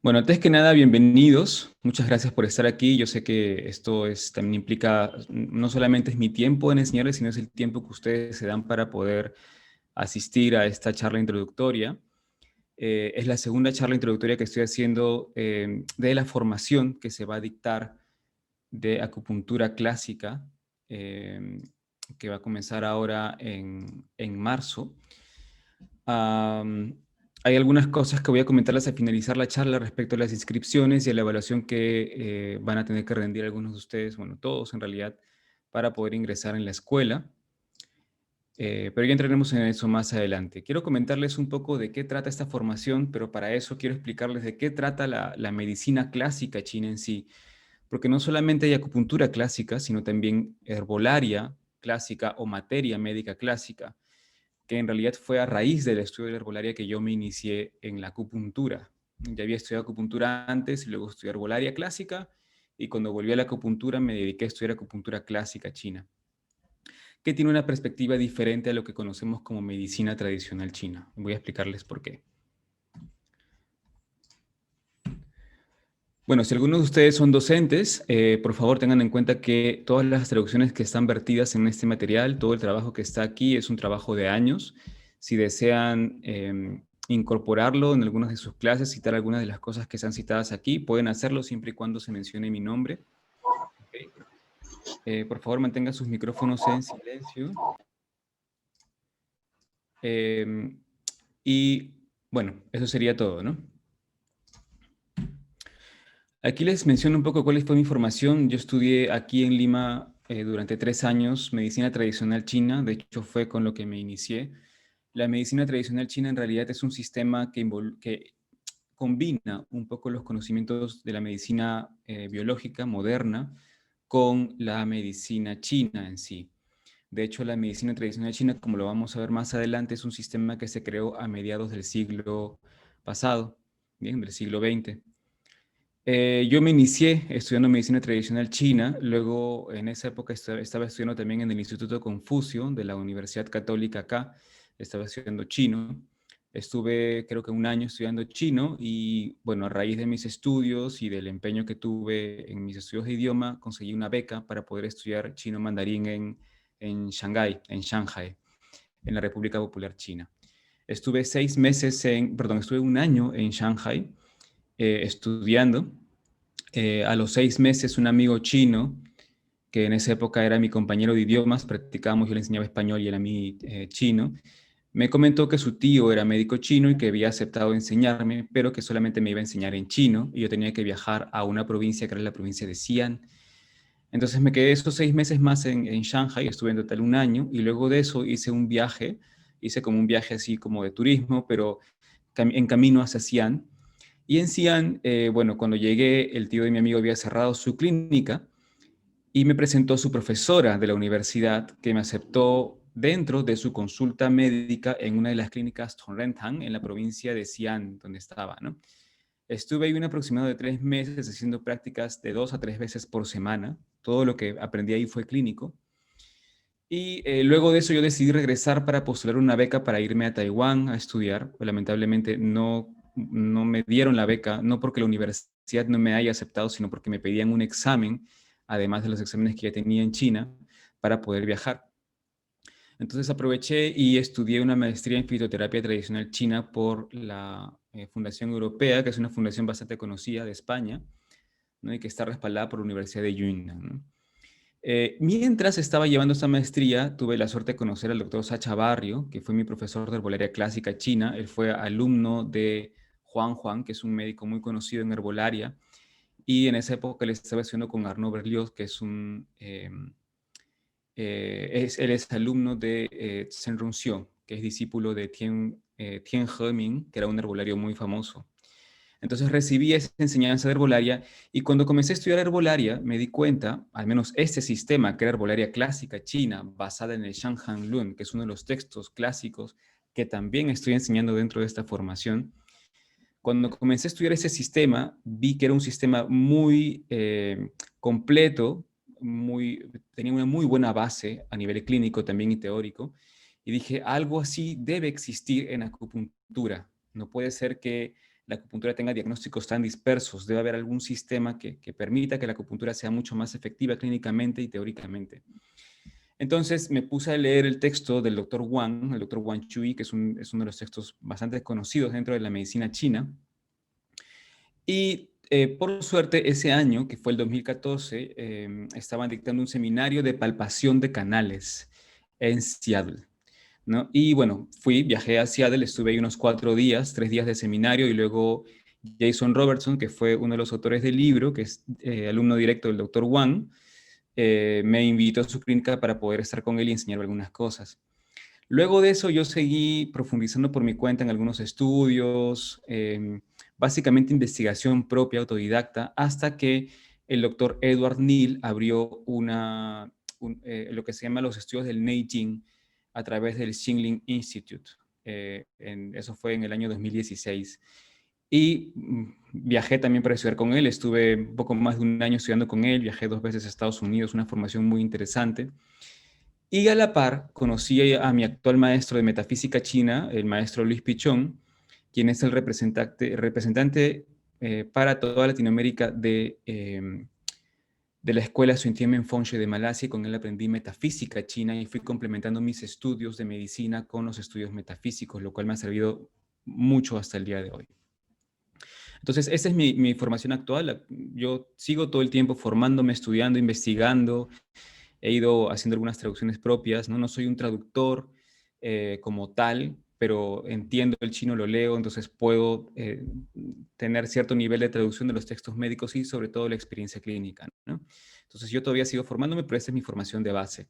Bueno, antes que nada, bienvenidos. Muchas gracias por estar aquí. Yo sé que esto también implica, no solamente es mi tiempo en enseñarles, sino es el tiempo que ustedes se dan para poder asistir a esta charla introductoria. Es la segunda charla introductoria que estoy haciendo de la formación que se va a dictar de acupuntura clásica, eh, que va a comenzar ahora en marzo. Hay algunas cosas que voy a comentarles al finalizar la charla respecto a las inscripciones y a la evaluación que van a tener que rendir algunos de ustedes, bueno, todos en realidad, para poder ingresar en la escuela. Pero ya entraremos en eso más adelante. Quiero comentarles un poco de qué trata esta formación, pero para eso quiero explicarles de qué trata la medicina clásica china en sí, porque no solamente hay acupuntura clásica, sino también herbolaria clásica o materia médica clásica, que en realidad fue a raíz del estudio de la herbolaria que yo me inicié en la acupuntura. Ya había estudiado acupuntura antes y luego estudié herbolaria clásica, y cuando volví a la acupuntura me dediqué a estudiar acupuntura clásica china, que tiene una perspectiva diferente a lo que conocemos como medicina tradicional china. Voy a explicarles por qué. Bueno, si algunos de ustedes son docentes, por favor tengan en cuenta que todas las traducciones que están vertidas en este material, todo el trabajo que está aquí es un trabajo de años. Si desean incorporarlo en algunas de sus clases, citar algunas de las cosas que están citadas aquí, pueden hacerlo siempre y cuando se mencione mi nombre. ¿Ok? Por favor, mantengan sus micrófonos en silencio. Eh, y bueno, eso sería todo, ¿no? Aquí les menciono un poco cuál fue mi formación. Yo estudié aquí en Lima durante 3 años medicina tradicional china. De hecho, fue con lo que me inicié. La medicina tradicional china en realidad es un sistema que combina un poco los conocimientos de la medicina biológica moderna con la medicina china en sí. De hecho, la medicina tradicional china, como lo vamos a ver más adelante, es un sistema que se creó a mediados del siglo pasado, bien, del siglo XX. Yo me inicié estudiando medicina tradicional china, luego en esa época estaba estudiando también en el Instituto Confucio de la Universidad Católica acá, estaba estudiando chino. Estuve creo que un año estudiando chino y bueno, a raíz de mis estudios y del empeño que tuve en mis estudios de idioma, conseguí una beca para poder estudiar chino mandarín en Shanghái, en Shanghai, en la República Popular China. Estuve un año en Shanghai estudiando. A los 6 meses, un amigo chino, que en esa época era mi compañero de idiomas, practicábamos, yo le enseñaba español y él a mí chino, me comentó que su tío era médico chino y que había aceptado enseñarme, pero que solamente me iba a enseñar en chino y yo tenía que viajar a una provincia que era la provincia de Xi'an. Entonces me quedé esos 6 meses más en Shanghai, estuve en total un año y luego de eso hice un viaje, hice como un viaje así como de turismo, pero en camino hacia Xi'an. Y en Xi'an, bueno, cuando llegué, el tío de mi amigo había cerrado su clínica y me presentó su profesora de la universidad que me aceptó dentro de su consulta médica en una de las clínicas Tonrentang, en la provincia de Xi'an, donde estaba, ¿no? Estuve ahí un aproximado de 3 meses haciendo prácticas de 2 a 3 veces por semana. Todo lo que aprendí ahí fue clínico. Y luego de eso yo decidí regresar para postular una beca para irme a Taiwán a estudiar. Pues, lamentablemente no me dieron la beca, no porque la universidad no me haya aceptado, sino porque me pedían un examen, además de los exámenes que ya tenía en China, para poder viajar. Entonces aproveché y estudié una maestría en fitoterapia tradicional china por la Fundación Europea, que es una fundación bastante conocida de España, ¿no? Y que está respaldada por la Universidad de Yunnan, ¿no? Mientras estaba llevando esta maestría, tuve la suerte de conocer al doctor Sacha Barrio, que fue mi profesor de herbolaria clásica china. Él fue alumno de Juan, que es un médico muy conocido en herbolaria, y en esa época le estaba estudiando con Arnaud Berlioz, que es él es alumno de Zhen Runxiu, que es discípulo de Tian Heming, que era un herbolario muy famoso. Entonces recibí esa enseñanza de herbolaria y cuando comencé a estudiar herbolaria me di cuenta, al menos este sistema, que era herbolaria clásica china, basada en el Shanghan Lun, que es uno de los textos clásicos que también estoy enseñando dentro de esta formación. Cuando comencé a estudiar ese sistema, vi que era un sistema muy completo, tenía una muy buena base a nivel clínico también y teórico, y dije, algo así debe existir en acupuntura. No puede ser que la acupuntura tenga diagnósticos tan dispersos. Debe haber algún sistema que permita que la acupuntura sea mucho más efectiva clínicamente y teóricamente. Entonces me puse a leer el texto del doctor Wang, el doctor Wang Chui, que es uno de los textos bastante conocidos dentro de la medicina china. Y por suerte, ese año, que fue el 2014, estaban dictando un seminario de palpación de canales en Seattle, ¿no? Y bueno, viajé a Seattle, estuve ahí unos 4 días, 3 días de seminario, y luego Jason Robertson, que fue uno de los autores del libro, que es alumno directo del doctor Wang, me invitó a su clínica para poder estar con él y enseñar algunas cosas. Luego de eso yo seguí profundizando por mi cuenta en algunos estudios, básicamente investigación propia, autodidacta, hasta que el doctor Edward Neal abrió lo que se llama los estudios del Neijing a través del Xingling Institute. Eso fue en el año 2016. Y viajé también para estudiar con él, estuve un poco más de un año estudiando con él, viajé 2 veces a Estados Unidos, una formación muy interesante. Y a la par conocí a mi actual maestro de metafísica china, el maestro Luis Pichón, quien es el representante para toda Latinoamérica de la escuela Sun Tianmen Feng de Malasia, y con él aprendí metafísica china y fui complementando mis estudios de medicina con los estudios metafísicos, lo cual me ha servido mucho hasta el día de hoy. Entonces, esa es mi formación actual. Yo sigo todo el tiempo formándome, estudiando, investigando. He ido haciendo algunas traducciones propias, ¿no? No soy un traductor como tal, pero entiendo el chino, lo leo, entonces puedo tener cierto nivel de traducción de los textos médicos y sobre todo la experiencia clínica, ¿no? Entonces yo todavía sigo formándome, pero esta es mi formación de base.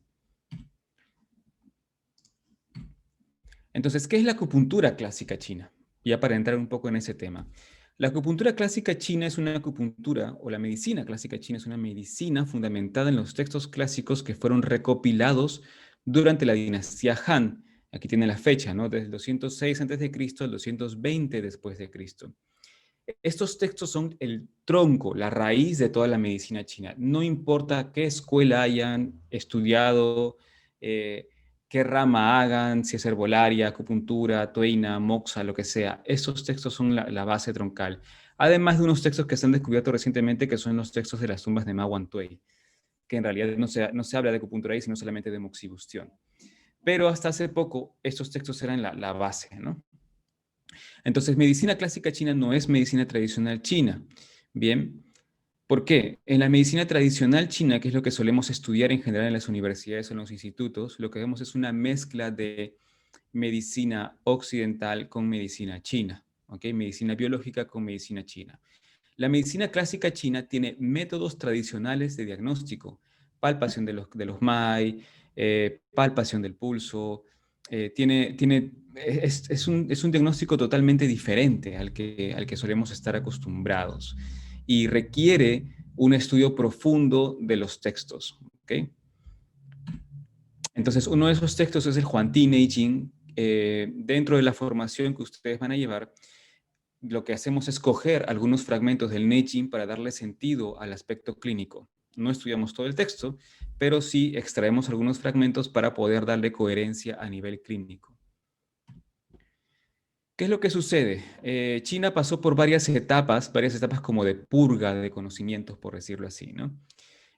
Entonces, ¿qué es la acupuntura clásica china? Ya para entrar un poco en ese tema. La acupuntura clásica china es una acupuntura, o la medicina clásica china es una medicina fundamentada en los textos clásicos que fueron recopilados durante la dinastía Han. Aquí tiene la fecha, ¿no? Desde el 206 a.C. al 220 después de Cristo. Estos textos son el tronco, la raíz de toda la medicina china. No importa qué escuela hayan estudiado, qué rama hagan, si es herbolaria, acupuntura, toeina, moxa, lo que sea. Estos textos son la base troncal. Además de unos textos que se han descubierto recientemente, que son los textos de las tumbas de Ma Wantuei, que en realidad no se habla de acupuntura ahí, sino solamente de moxibustión. Pero hasta hace poco, estos textos eran la base, ¿no? Entonces, medicina clásica china no es medicina tradicional china. Bien, ¿por qué? En la medicina tradicional china, que es lo que solemos estudiar en general en las universidades o en los institutos, lo que vemos es una mezcla de medicina occidental con medicina china, ¿ok? Medicina biológica con medicina china. La medicina clásica china tiene métodos tradicionales de diagnóstico, palpación de los MAI, palpación del pulso, es un diagnóstico totalmente diferente al que solemos estar acostumbrados y requiere un estudio profundo de los textos, ¿ok? Entonces, uno de esos textos es el Huangdi Neijing. Dentro de la formación que ustedes van a llevar, lo que hacemos es coger algunos fragmentos del Neijing para darle sentido al aspecto clínico. No estudiamos todo el texto, pero sí extraemos algunos fragmentos para poder darle coherencia a nivel clínico. ¿Qué es lo que sucede? China pasó por varias etapas como de purga de conocimientos, por decirlo así, ¿no?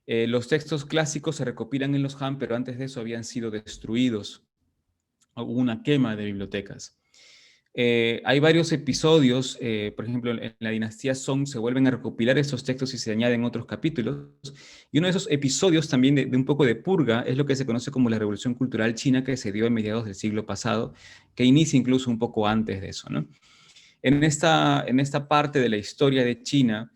Los textos clásicos se recopilan en los Han, pero antes de eso habían sido destruidos. Hubo una quema de bibliotecas. Hay varios episodios, por ejemplo, en la dinastía Song se vuelven a recopilar estos textos y se añaden otros capítulos. Y uno de esos episodios también de un poco de purga es lo que se conoce como la Revolución Cultural China, que se dio a mediados del siglo pasado, que inicia incluso un poco antes de eso, ¿no? En esta parte de la historia de China,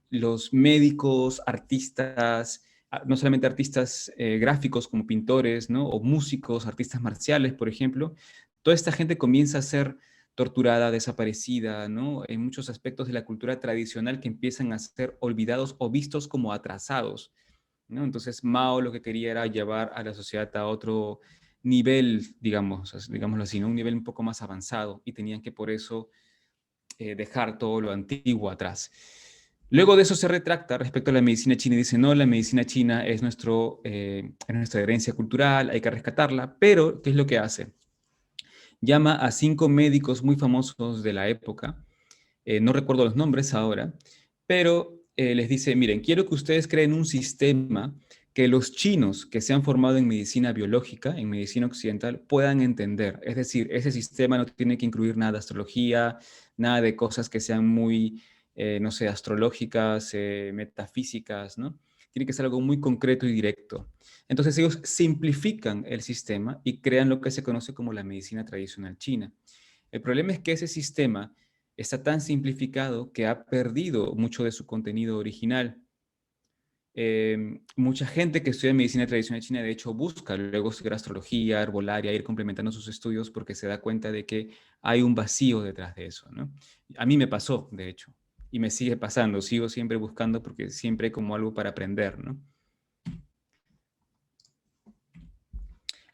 los médicos, artistas, no solamente artistas gráficos como pintores, ¿no? O músicos, artistas marciales, por ejemplo, toda esta gente comienza a ser torturada, desaparecida, ¿no? En muchos aspectos de la cultura tradicional que empiezan a ser olvidados o vistos como atrasados, ¿no? Entonces Mao lo que quería era llevar a la sociedad a otro nivel, digámoslo así, ¿no? Un nivel un poco más avanzado, y tenían que por eso dejar todo lo antiguo atrás. Luego de eso se retracta respecto a la medicina china y dice, no, la medicina china es nuestra herencia cultural, hay que rescatarla, pero ¿qué es lo que hace? llama a 5 médicos muy famosos de la época, no recuerdo los nombres ahora, pero les dice, miren, quiero que ustedes creen un sistema que los chinos que se han formado en medicina biológica, en medicina occidental, puedan entender. Es decir, ese sistema no tiene que incluir nada de astrología, nada de cosas que sean muy, no sé, astrológicas, metafísicas, ¿no? Tiene que ser algo muy concreto y directo. Entonces ellos simplifican el sistema y crean lo que se conoce como la medicina tradicional china. El problema es que ese sistema está tan simplificado que ha perdido mucho de su contenido original. Mucha gente que estudia medicina tradicional china, de hecho, busca luego estudiar astrología, herbolaria, ir complementando sus estudios porque se da cuenta de que hay un vacío detrás de eso, ¿no? A mí me pasó, de hecho, y me sigue pasando. Sigo siempre buscando porque siempre hay como algo para aprender, ¿no?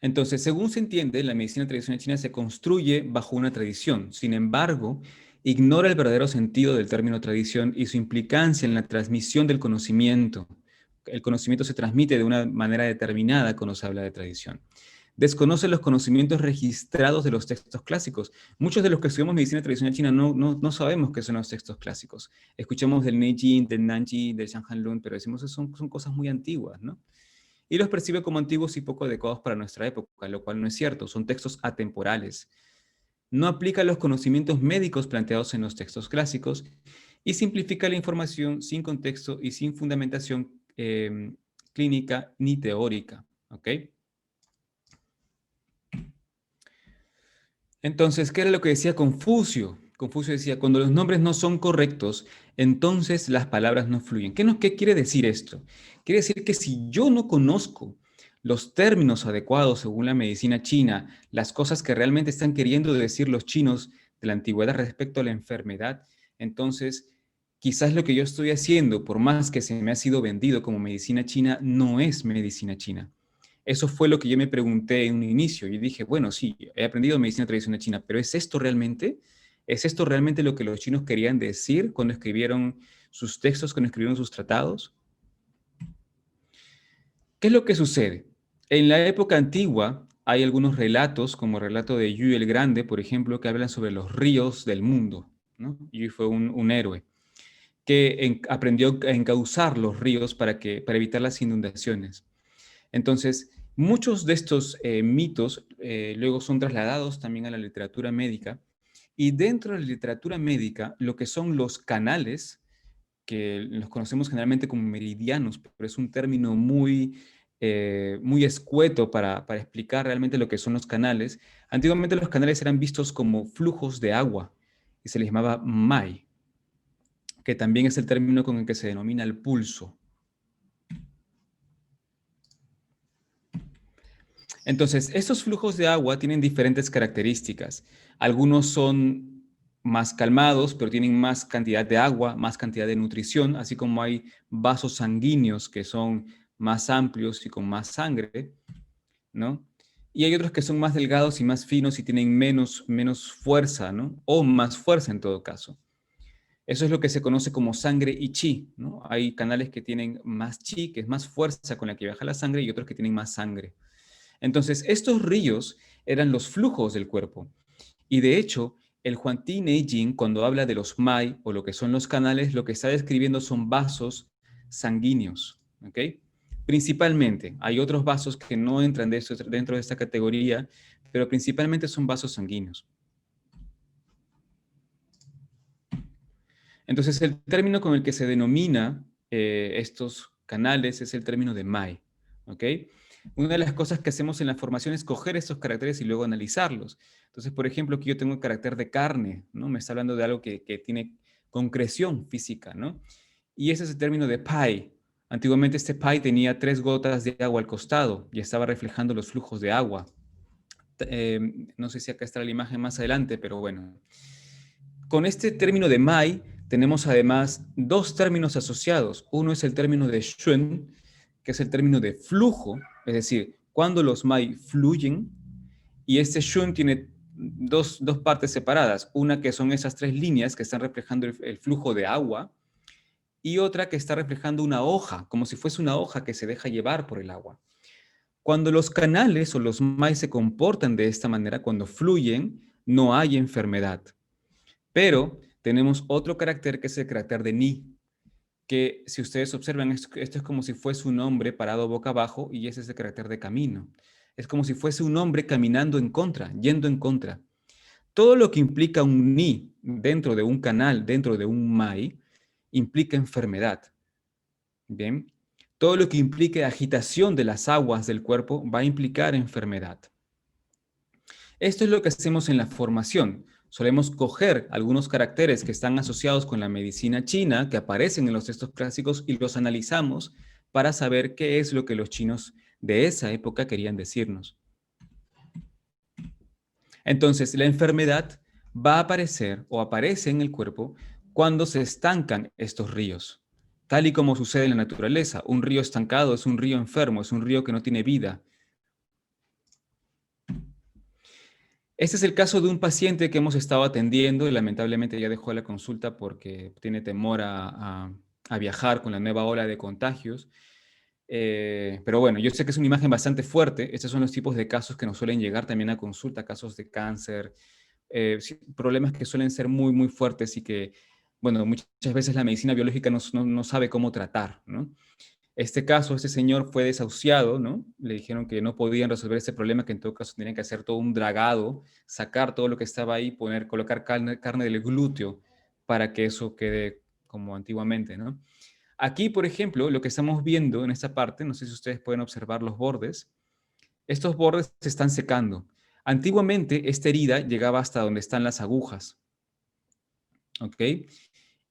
Entonces, según se entiende, la medicina tradicional china se construye bajo una tradición. Sin embargo, ignora el verdadero sentido del término tradición y su implicancia en la transmisión del conocimiento. El conocimiento se transmite de una manera determinada cuando se habla de tradición. Desconoce los conocimientos registrados de los textos clásicos. Muchos de los que estudiamos medicina tradicional china no sabemos qué son los textos clásicos. Escuchamos del Neijing, del Nanji, del Shanhanlun, pero decimos que son cosas muy antiguas, ¿no? Y los percibe como antiguos y poco adecuados para nuestra época, lo cual no es cierto, son textos atemporales. No aplica los conocimientos médicos planteados en los textos clásicos y simplifica la información sin contexto y sin fundamentación clínica ni teórica. ¿Ok? Entonces, ¿qué era lo que decía Confucio? Confucio decía, cuando los nombres no son correctos, entonces las palabras no fluyen. ¿Qué quiere decir esto? Quiere decir que si yo no conozco los términos adecuados según la medicina china, las cosas que realmente están queriendo decir los chinos de la antigüedad respecto a la enfermedad, entonces quizás lo que yo estoy haciendo, por más que se me ha sido vendido como medicina china, no es medicina china. Eso fue lo que yo me pregunté en un inicio. Y dije, bueno, sí, he aprendido medicina tradicional china, pero ¿es esto realmente? ¿Es esto realmente lo que los chinos querían decir cuando escribieron sus textos, cuando escribieron sus tratados? ¿Qué es lo que sucede? En la época antigua hay algunos relatos, como el relato de Yu el Grande, por ejemplo, que hablan sobre los ríos del mundo, ¿no? Yu fue un héroe que aprendió a encauzar los ríos para evitar las inundaciones. Entonces, muchos de estos mitos luego son trasladados también a la literatura médica y dentro de la literatura médica, lo que son los canales, que los conocemos generalmente como meridianos, pero es un término muy escueto para explicar realmente lo que son los canales. Antiguamente los canales eran vistos como flujos de agua y se les llamaba mai, que también es el término con el que se denomina el pulso. Entonces, estos flujos de agua tienen diferentes características. Algunos son más calmados, pero tienen más cantidad de agua, más cantidad de nutrición, así como hay vasos sanguíneos que son más amplios y con más sangre, ¿no? Y hay otros que son más delgados y más finos y tienen menos fuerza, ¿no? O más fuerza en todo caso. Eso es lo que se conoce como sangre y chi, ¿no? Hay canales que tienen más chi, que es más fuerza con la que viaja la sangre, y otros que tienen más sangre. Entonces, estos ríos eran los flujos del cuerpo. Y de hecho, el Huangti Neijing, cuando habla de los mai o lo que son los canales, lo que está describiendo son vasos sanguíneos. ¿Ok? Principalmente, hay otros vasos que no entran dentro de esta categoría, pero principalmente son vasos sanguíneos. Entonces, el término con el que se denomina estos canales es el término de mai. ¿Ok? Una de las cosas que hacemos en la formación es coger estos caracteres y luego analizarlos. Entonces, por ejemplo, aquí yo tengo el carácter de carne, ¿no? Me está hablando de algo que tiene concreción física, ¿no? Y ese es el término de pai. Antiguamente este pai tenía 3 gotas de agua al costado y estaba reflejando los flujos de agua. No sé si acá está la imagen más adelante, pero bueno. Con este término de mai tenemos además 2 términos asociados. Uno es el término de shun, que es el término de flujo, es decir, cuando los mai fluyen, y este shun tiene dos partes separadas. Una que son esas 3 líneas que están reflejando el flujo de agua, y otra que está reflejando una hoja, como si fuese una hoja que se deja llevar por el agua. Cuando los canales o los maíz se comportan de esta manera, cuando fluyen, no hay enfermedad. Pero tenemos otro carácter que es el carácter de ni, que si ustedes observan, esto es como si fuese un hombre parado boca abajo y ese es el carácter de camino. Es como si fuese un hombre caminando en contra, yendo en contra. Todo lo que implica un ni dentro de un canal, dentro de un mai, implica enfermedad. Bien, todo lo que implique agitación de las aguas del cuerpo va a implicar enfermedad. Esto es lo que hacemos en la formación. Solemos coger algunos caracteres que están asociados con la medicina china, que aparecen en los textos clásicos, y los analizamos para saber qué es lo que los chinos de esa época querían decirnos. Entonces, la enfermedad va a aparecer o aparece en el cuerpo cuando se estancan estos ríos. Tal y como sucede en la naturaleza, un río estancado es un río enfermo, es un río que no tiene vida. Este es el caso de un paciente que hemos estado atendiendo y lamentablemente ya dejó la consulta porque tiene temor a viajar con la nueva ola de contagios. Pero bueno, yo sé que es una imagen bastante fuerte. Estos son los tipos de casos que nos suelen llegar también a consulta, casos de cáncer, problemas que suelen ser muy, muy fuertes y que, bueno, muchas veces la medicina biológica no sabe cómo tratar, ¿no? Este caso, este señor fue desahuciado, ¿no? Le dijeron que no podían resolver ese problema, que en todo caso tenían que hacer todo un dragado, sacar todo lo que estaba ahí, colocar carne del glúteo para que eso quede como antiguamente, ¿no? Aquí, por ejemplo, lo que estamos viendo en esta parte, no sé si ustedes pueden observar los bordes, estos bordes se están secando. Antiguamente, esta herida llegaba hasta donde están las agujas, ¿ok?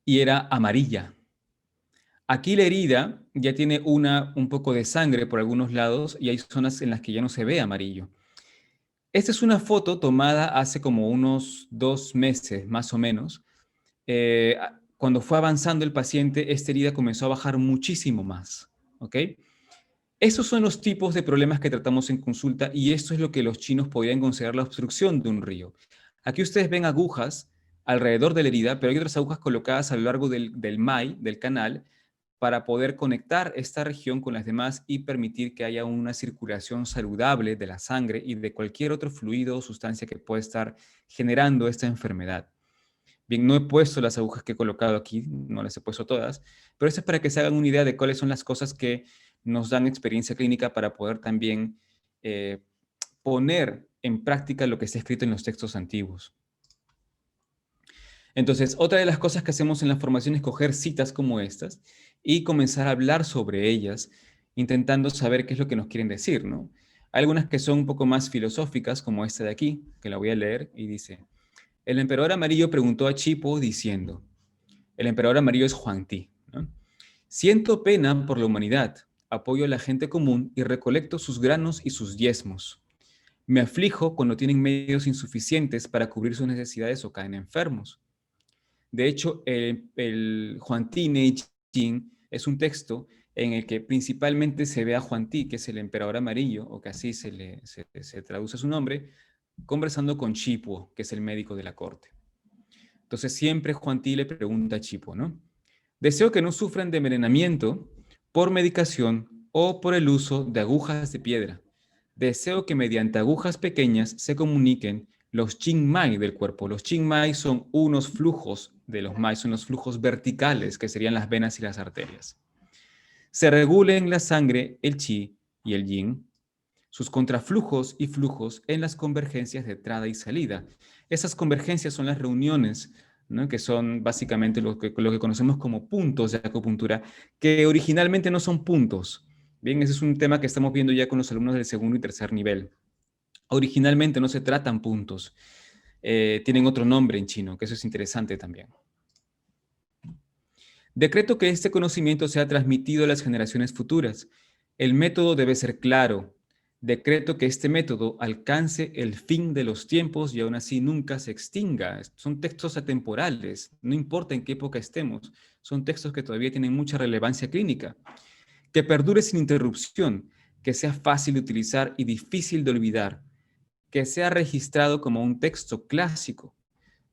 Y era amarilla. Aquí la herida ya tiene un poco de sangre por algunos lados y hay zonas en las que ya no se ve amarillo. Esta es una foto tomada hace como unos 2 meses, más o menos. Cuando fue avanzando el paciente, esta herida comenzó a bajar muchísimo más, ¿ok? Esos son los tipos de problemas que tratamos en consulta y esto es lo que los chinos podrían considerar la obstrucción de un río. Aquí ustedes ven agujas alrededor de la herida, pero hay otras agujas colocadas a lo largo del mai, del canal, para poder conectar esta región con las demás y permitir que haya una circulación saludable de la sangre y de cualquier otro fluido o sustancia que pueda estar generando esta enfermedad. Bien, no he puesto las agujas que he colocado aquí, no las he puesto todas, pero esto es para que se hagan una idea de cuáles son las cosas que nos dan experiencia clínica para poder también eh, poner en práctica lo que está escrito en los textos antiguos. Entonces, otra de las cosas que hacemos en la formación es coger citas como estas y comenzar a hablar sobre ellas, intentando saber qué es lo que nos quieren decir, ¿no? Hay algunas que son un poco más filosóficas, como esta de aquí, que la voy a leer, y dice: el emperador amarillo preguntó a Chipo diciendo, el emperador amarillo es Huang Ti, ¿no? Siento pena por la humanidad, apoyo a la gente común y recolecto sus granos y sus diezmos. Me aflijo cuando tienen medios insuficientes para cubrir sus necesidades o caen enfermos. De hecho, el Huang Ti Neijing es un texto en el que principalmente se ve a Huang Ti, que es el emperador amarillo, o que así se traduce su nombre, conversando con Chipo, que es el médico de la corte. Entonces siempre Huang Ti le pregunta a Chipo, ¿no? Deseo que no sufran de envenenamiento por medicación o por el uso de agujas de piedra. Deseo que mediante agujas pequeñas se comuniquen los Qing Mai del cuerpo. Los Qing Mai son unos flujos de los Mai, son los flujos verticales, que serían las venas y las arterias. Se regulen la sangre, el Qi y el Yin, sus contraflujos y flujos en las convergencias de entrada y salida. Esas convergencias son las reuniones, ¿no? Que son básicamente lo que conocemos como puntos de acupuntura, que originalmente no son puntos. Bien, ese es un tema que estamos viendo ya con los alumnos del segundo y tercer nivel. Originalmente no se tratan puntos, tienen otro nombre en chino, que eso es interesante también. Decreto que este conocimiento sea transmitido a las generaciones futuras. El método debe ser claro. Decreto que este método alcance el fin de los tiempos y aún así nunca se extinga. Son textos atemporales, no importa en qué época estemos. Son textos que todavía tienen mucha relevancia clínica. Que perdure sin interrupción, que sea fácil de utilizar y difícil de olvidar. Que sea registrado como un texto clásico,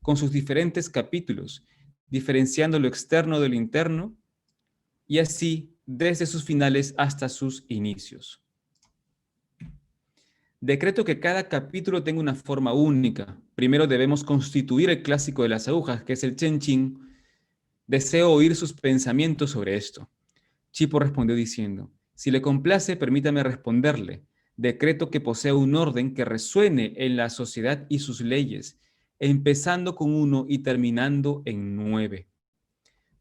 con sus diferentes capítulos, diferenciando lo externo de lo interno, y así desde sus finales hasta sus inicios. Decreto que cada capítulo tenga una forma única. Primero debemos constituir el clásico de las agujas, que es el Chen Qing. Deseo oír sus pensamientos sobre esto. Chipo respondió diciendo, si le complace, permítame responderle. Decreto que posea un orden que resuene en la sociedad y sus leyes, empezando con 1 y terminando en 9.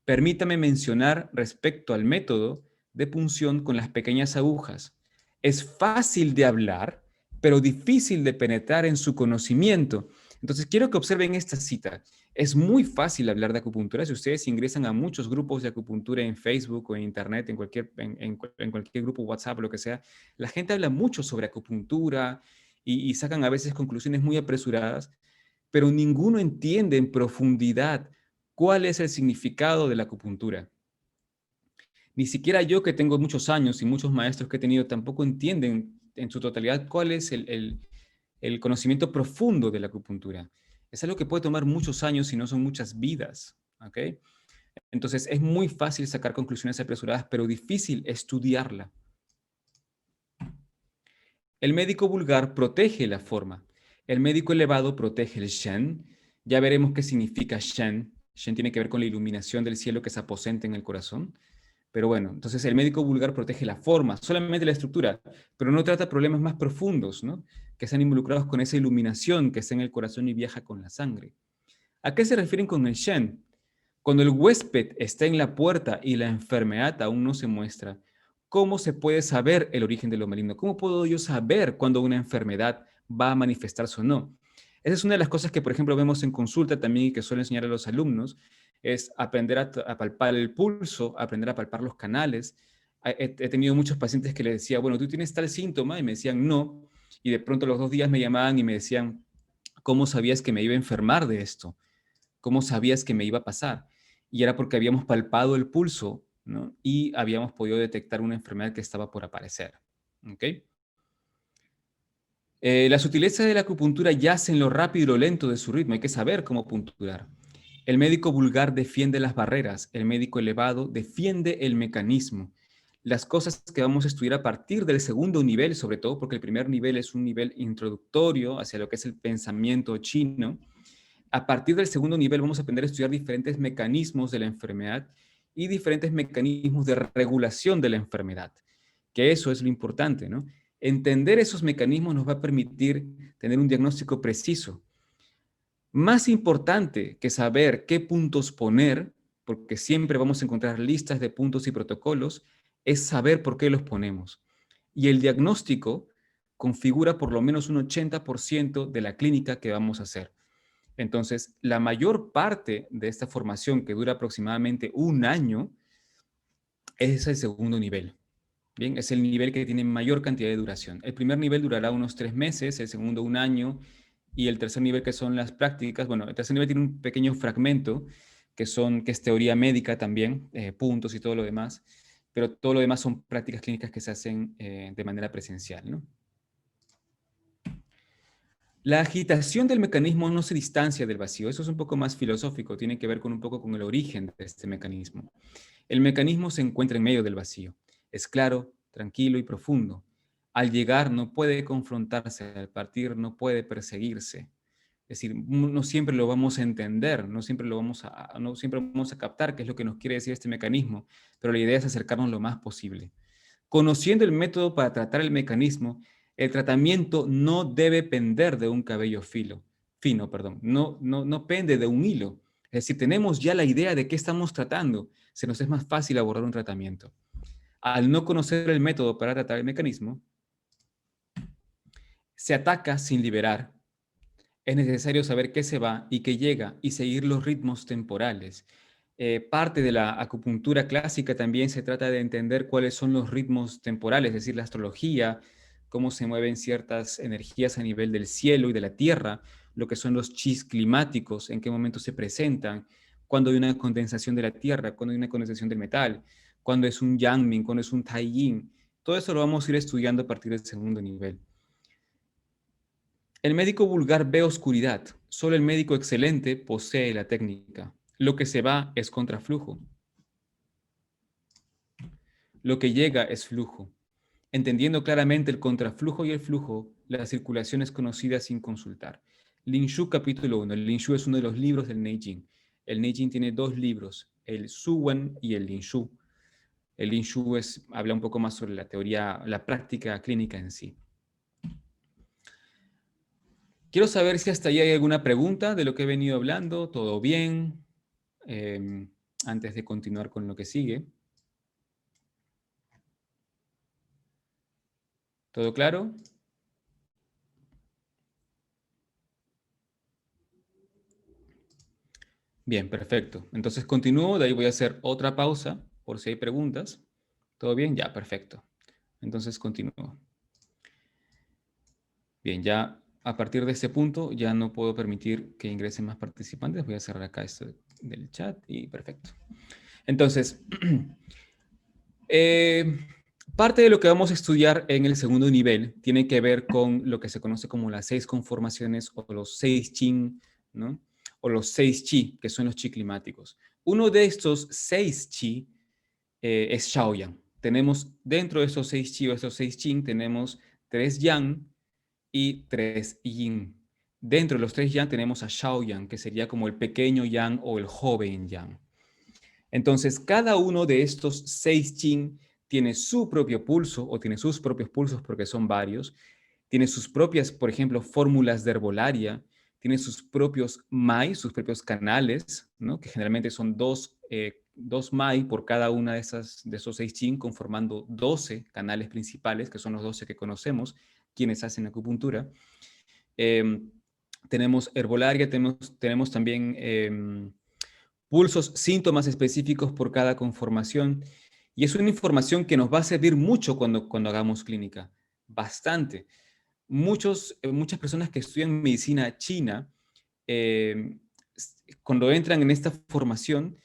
Permítame mencionar respecto al método de punción con las pequeñas agujas. Es fácil de hablar, pero difícil de penetrar en su conocimiento. Entonces, quiero que observen esta cita. Es muy fácil hablar de acupuntura. Si ustedes ingresan a muchos grupos de acupuntura en Facebook o en Internet, en cualquier grupo WhatsApp, lo que sea, la gente habla mucho sobre acupuntura y sacan a veces conclusiones muy apresuradas, pero ninguno entiende en profundidad cuál es el significado de la acupuntura. Ni siquiera yo, que tengo muchos años, y muchos maestros que he tenido, tampoco entienden en su totalidad cuál es el conocimiento profundo de la acupuntura. Es algo que puede tomar muchos años y no son muchas vidas. ¿Ok? Entonces es muy fácil sacar conclusiones apresuradas, pero difícil estudiarla. El médico vulgar protege la forma. El médico elevado protege el Shen. Ya veremos qué significa Shen. Shen tiene que ver con la iluminación del cielo que se aposenta en el corazón. Pero bueno, entonces el médico vulgar protege la forma, solamente la estructura, pero no trata problemas más profundos, ¿no? Que están involucrados con esa iluminación que está en el corazón y viaja con la sangre. ¿A qué se refieren con el Shen? Cuando el huésped está en la puerta y la enfermedad aún no se muestra, ¿cómo se puede saber el origen de lo maligno? ¿Cómo puedo yo saber cuando una enfermedad va a manifestarse o no? Esa es una de las cosas que, por ejemplo, vemos en consulta también y que suelo enseñar a los alumnos, es aprender a palpar el pulso, aprender a palpar los canales. He tenido muchos pacientes que les decía, bueno, ¿tú tienes tal síntoma? Y me decían, no. Y de pronto a los 2 días me llamaban y me decían, ¿cómo sabías que me iba a enfermar de esto? ¿Cómo sabías que me iba a pasar? Y era porque habíamos palpado el pulso, ¿no? Y habíamos podido detectar una enfermedad que estaba por aparecer. ¿Ok? La sutileza de la acupuntura yace en lo rápido y lo lento de su ritmo. Hay que saber cómo punturar. El médico vulgar defiende las barreras. El médico elevado defiende el mecanismo. Las cosas que vamos a estudiar a partir del segundo nivel, sobre todo porque el primer nivel es un nivel introductorio hacia lo que es el pensamiento chino. A partir del segundo nivel vamos a aprender a estudiar diferentes mecanismos de la enfermedad y diferentes mecanismos de regulación de la enfermedad, que eso es lo importante, ¿no? Entender esos mecanismos nos va a permitir tener un diagnóstico preciso. Más importante que saber qué puntos poner, porque siempre vamos a encontrar listas de puntos y protocolos, es saber por qué los ponemos. Y el diagnóstico configura por lo menos un 80% de la clínica que vamos a hacer. Entonces, la mayor parte de esta formación, que dura aproximadamente 1 año, es el segundo nivel. Bien, es el nivel que tiene mayor cantidad de duración. El primer nivel durará unos 3 meses, el segundo 1 año, y el tercer nivel, que son las prácticas. Bueno, el tercer nivel tiene un pequeño fragmento que es teoría médica también, puntos y todo lo demás, pero todo lo demás son prácticas clínicas que se hacen de manera presencial, ¿no? La agitación del mecanismo no se distancia del vacío. Eso es un poco más filosófico, tiene que ver con un poco con el origen de este mecanismo. El mecanismo se encuentra en medio del vacío. Es claro, tranquilo y profundo. Al llegar no puede confrontarse, al partir no puede perseguirse. Es decir, no siempre lo vamos a entender, no siempre vamos a captar qué es lo que nos quiere decir este mecanismo, pero la idea es acercarnos lo más posible. Conociendo el método para tratar el mecanismo, el tratamiento no debe pender de un cabello fino, perdón, no pende de un hilo. Es decir, tenemos ya la idea de qué estamos tratando, se nos es más fácil abordar un tratamiento. Al no conocer el método para tratar el mecanismo, se ataca sin liberar. Es necesario saber qué se va y qué llega y seguir los ritmos temporales. Parte de la acupuntura clásica también se trata de entender cuáles son los ritmos temporales, es decir, la astrología, cómo se mueven ciertas energías a nivel del cielo y de la tierra, lo que son los chis climáticos, en qué momento se presentan, cuando hay una condensación de la tierra, cuando hay una condensación del metal, cuando es un yangming, cuando es un taiyin. Todo eso lo vamos a ir estudiando a partir del segundo nivel. El médico vulgar ve oscuridad. Solo el médico excelente posee la técnica. Lo que se va es contraflujo. Lo que llega es flujo. Entendiendo claramente el contraflujo y el flujo, la circulación es conocida sin consultar. Lin Shu capítulo 1. El Lin Shu es uno de los libros del Neijing. El Neijing tiene dos libros, el Su Wen y el Lin Shu. El Lin Shu habla un poco más sobre la teoría, la práctica clínica en sí. Quiero saber si hasta ahí hay alguna pregunta de lo que he venido hablando. ¿Todo bien? Antes de continuar con lo que sigue. ¿Todo claro? Bien, perfecto. Entonces continúo, de ahí voy a hacer otra pausa por si hay preguntas. ¿Todo bien? Ya, perfecto. Entonces continúo. Bien, ya a partir de este punto ya no puedo permitir que ingresen más participantes. Voy a cerrar acá esto del chat y perfecto. Entonces, parte de lo que vamos a estudiar en el segundo nivel tiene que ver con lo que se conoce como las 6 conformaciones o los 6 Qin, ¿no? O los 6 Qi, que son los Qi climáticos. Uno de estos 6 Qi es Shaoyang. Tenemos dentro de esos 6 Qi o esos 6 Qin, tenemos 3 Yang y 3 Yin. Dentro de los 3 Yang tenemos a Shaoyang, que sería como el pequeño Yang o el joven Yang. Entonces, cada uno de estos 6 Qin tiene su propio pulso o tiene sus propios pulsos porque son varios. Tiene sus propias, por ejemplo, fórmulas de herbolaria. Tiene sus propios MAI, sus propios canales, ¿no? Que generalmente son dos MAI por cada una de esos 6 Qin, conformando 12 canales principales, que son los 12 que conocemos, quienes hacen acupuntura. Tenemos herbolaria, tenemos también pulsos, síntomas específicos por cada conformación. Y es una información que nos va a servir mucho cuando hagamos clínica. Bastante. Muchas personas que estudian medicina china, eh, cuando entran en esta formación,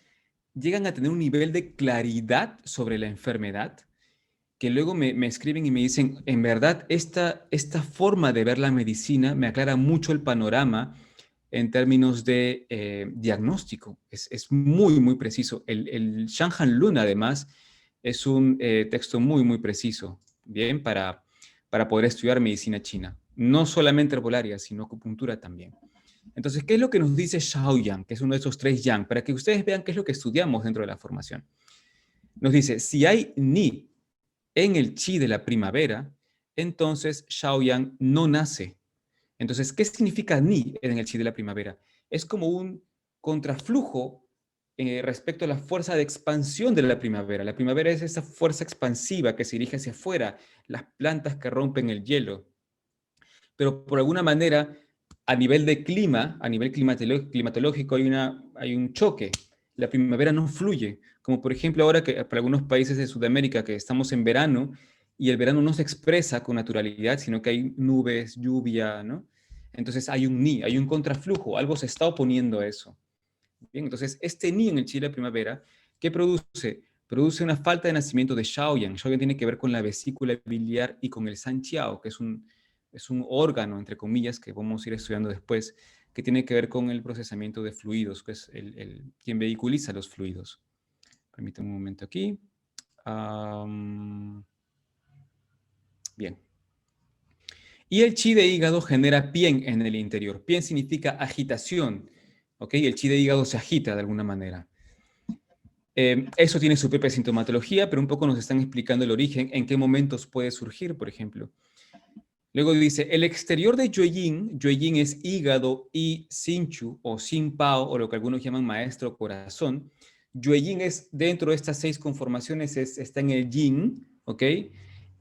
llegan a tener un nivel de claridad sobre la enfermedad que luego me escriben y me dicen, en verdad, esta forma de ver la medicina me aclara mucho el panorama en términos de diagnóstico. Es muy, muy preciso. El Shanhan Lun, además, es un texto muy, muy preciso, bien, para poder estudiar medicina china. No solamente herbolaria, sino acupuntura también. Entonces, ¿qué es lo que nos dice Shaoyang, que es uno de esos 3 yang? Para que ustedes vean qué es lo que estudiamos dentro de la formación. Nos dice, si hay Ni en el chi de la primavera, entonces Shaoyang no nace. Entonces, ¿qué significa Ni en el chi de la primavera? Es como un contraflujo respecto a la fuerza de expansión de la primavera. La primavera es esa fuerza expansiva que se dirige hacia afuera, las plantas que rompen el hielo. Pero por alguna manera, a nivel de clima, a nivel climatológico, hay un choque. La primavera no fluye, como por ejemplo ahora que para algunos países de Sudamérica que estamos en verano y el verano no se expresa con naturalidad, sino que hay nubes, lluvia, ¿no? Entonces hay un ni, hay un contraflujo, algo se está oponiendo a eso. Bien, entonces este ni en el Chile de primavera, ¿qué produce? Produce una falta de nacimiento de Shaoyang. Shaoyang tiene que ver con la vesícula biliar y con el Sanqiao, que es un órgano, entre comillas, que vamos a ir estudiando después, que tiene que ver con el procesamiento de fluidos, que es quien vehiculiza los fluidos. Permítame un momento aquí. Bien. Y el chi de hígado genera pien en el interior. Pien significa agitación, ¿ok? El chi de hígado se agita de alguna manera. Eso tiene su propia sintomatología, pero un poco nos están explicando el origen, en qué momentos puede surgir, por ejemplo. Luego dice, el exterior de Yueyin es hígado y Sinchu o Sin Pao, o lo que algunos llaman maestro corazón. Yueyin es dentro de estas 6 conformaciones, está en el Yin, ¿ok?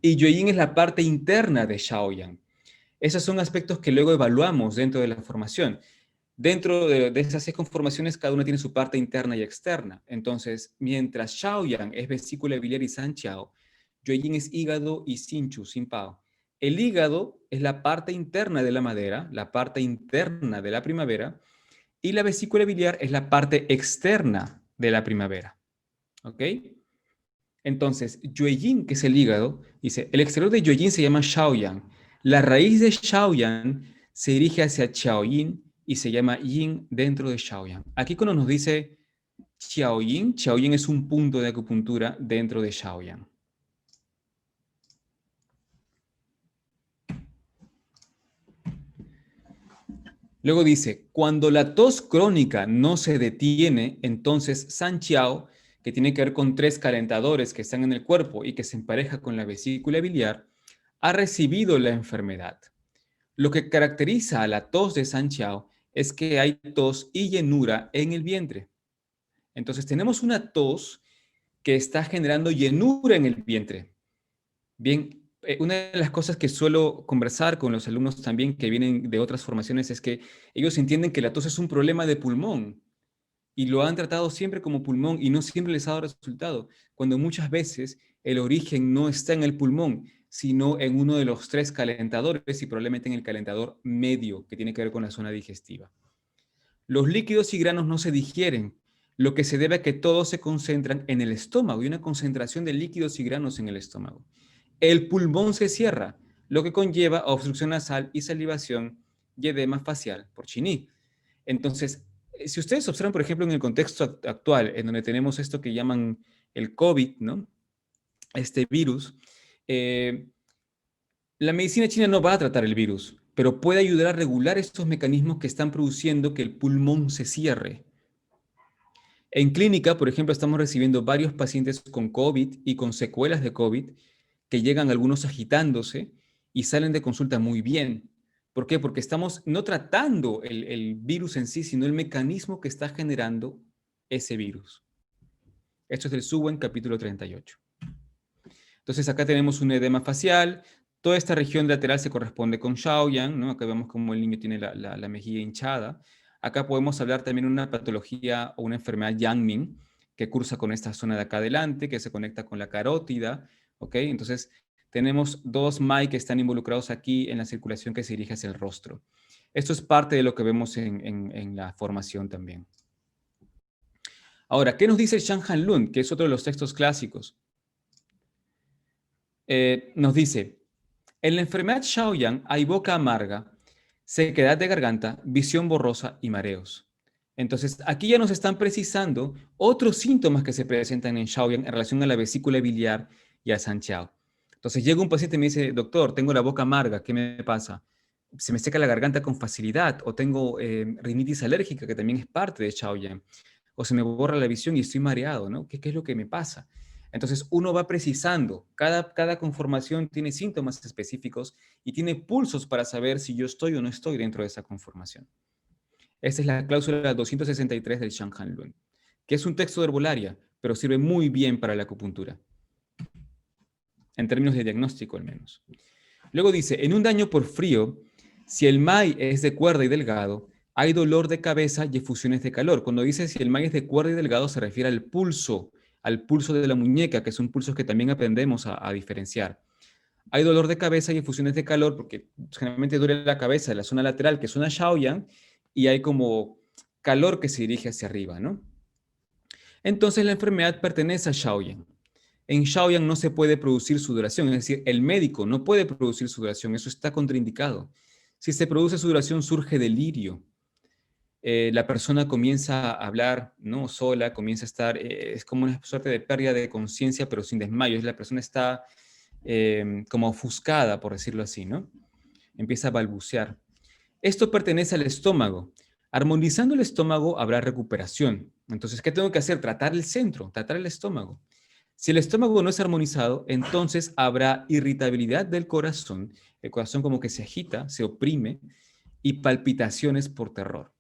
Y Yueyin es la parte interna de Shaoyang. Esos son aspectos que luego evaluamos dentro de la formación. Dentro de esas 6 conformaciones, cada una tiene su parte interna y externa. Entonces, mientras Shaoyang es vesícula biliar y Sanqiao, Yueyin es hígado y Sinchu, Sin Pao. El hígado es la parte interna de la madera, la parte interna de la primavera, y la vesícula biliar es la parte externa de la primavera. ¿Ok? Entonces, Yueyin, que es el hígado, dice, el exterior de Yueyin se llama Shaoyang. La raíz de Shaoyang se dirige hacia Qiaoyin y se llama Yin dentro de Shaoyang. Aquí cuando nos dice Qiaoyin, Qiaoyin es un punto de acupuntura dentro de Shaoyang. Luego dice, cuando la tos crónica no se detiene, entonces San Chiao, que tiene que ver con 3 calentadores que están en el cuerpo y que se empareja con la vesícula biliar, ha recibido la enfermedad. Lo que caracteriza a la tos de San Chiao es que hay tos y llenura en el vientre. Entonces tenemos una tos que está generando llenura en el vientre. Bien, una de las cosas que suelo conversar con los alumnos también que vienen de otras formaciones es que ellos entienden que la tos es un problema de pulmón y lo han tratado siempre como pulmón y no siempre les ha dado resultado, cuando muchas veces el origen no está en el pulmón, sino en uno de los 3 calentadores y probablemente en el calentador medio que tiene que ver con la zona digestiva. Los líquidos y granos no se digieren, lo que se debe a que todos se concentran en el estómago y una concentración de líquidos y granos en el estómago. El pulmón se cierra, lo que conlleva obstrucción nasal y salivación y edema facial por chiní. Entonces, si ustedes observan, por ejemplo, en el contexto actual, en donde tenemos esto que llaman el COVID, ¿no? Este virus, eh, la medicina china no va a tratar el virus, pero puede ayudar a regular estos mecanismos que están produciendo que el pulmón se cierre. En clínica, por ejemplo, estamos recibiendo varios pacientes con COVID y con secuelas de COVID que llegan algunos agitándose y salen de consulta muy bien. ¿Por qué? Porque estamos no tratando el virus en sí, sino el mecanismo que está generando ese virus. Esto es del Suwen capítulo 38. Entonces acá tenemos un edema facial. Toda esta región lateral se corresponde con Shaoyang, ¿no? Acá vemos cómo el niño tiene la mejilla hinchada. Acá podemos hablar también de una patología o una enfermedad Yangming que cursa con esta zona de acá adelante, que se conecta con la carótida, ¿ok? Entonces tenemos 2 MAI que están involucrados aquí en la circulación que se dirige hacia el rostro. Esto es parte de lo que vemos en la formación también. Ahora, ¿qué nos dice el Shanhan Lun, que es otro de los textos clásicos? Nos dice, en la enfermedad Shaoyang hay boca amarga, sequedad de garganta, visión borrosa y mareos. Entonces, aquí ya nos están precisando otros síntomas que se presentan en Shaoyang en relación a la vesícula biliar y a San Chao. Entonces, llega un paciente y me dice, doctor, tengo la boca amarga, ¿qué me pasa? Se me seca la garganta con facilidad, o tengo rinitis alérgica, que también es parte de Shaoyang, o se me borra la visión y estoy mareado, ¿no? ¿Qué es lo que me pasa? Entonces, uno va precisando, cada conformación tiene síntomas específicos y tiene pulsos para saber si yo estoy o no estoy dentro de esa conformación. Esta es la cláusula 263 del Shanhan Lun, que es un texto de herbolaria, pero sirve muy bien para la acupuntura, en términos de diagnóstico al menos. Luego dice, en un daño por frío, si el MAI es de cuerda y delgado, hay dolor de cabeza y efusiones de calor. Cuando dice si el MAI es de cuerda y delgado, se refiere al pulso de la muñeca, que son pulsos que también aprendemos a diferenciar. Hay dolor de cabeza y efusiones de calor porque generalmente duele la cabeza, la zona lateral, que es una Shaoyang, y hay como calor que se dirige hacia arriba, ¿no? Entonces la enfermedad pertenece a Shaoyang. En Shaoyang no se puede producir sudoración, es decir, el médico no puede producir sudoración, eso está contraindicado. Si se produce sudoración surge delirio. La persona comienza a hablar, ¿no? Sola, comienza a estar, es como una suerte de pérdida de conciencia, pero sin desmayos. La persona está como ofuscada, por decirlo así, ¿no? Empieza a balbucear. Esto pertenece al estómago. Armonizando el estómago habrá recuperación. Entonces, ¿qué tengo que hacer? Tratar el centro, tratar el estómago. Si el estómago no es armonizado, entonces habrá irritabilidad del corazón. El corazón como que se agita, se oprime y palpitaciones por terror.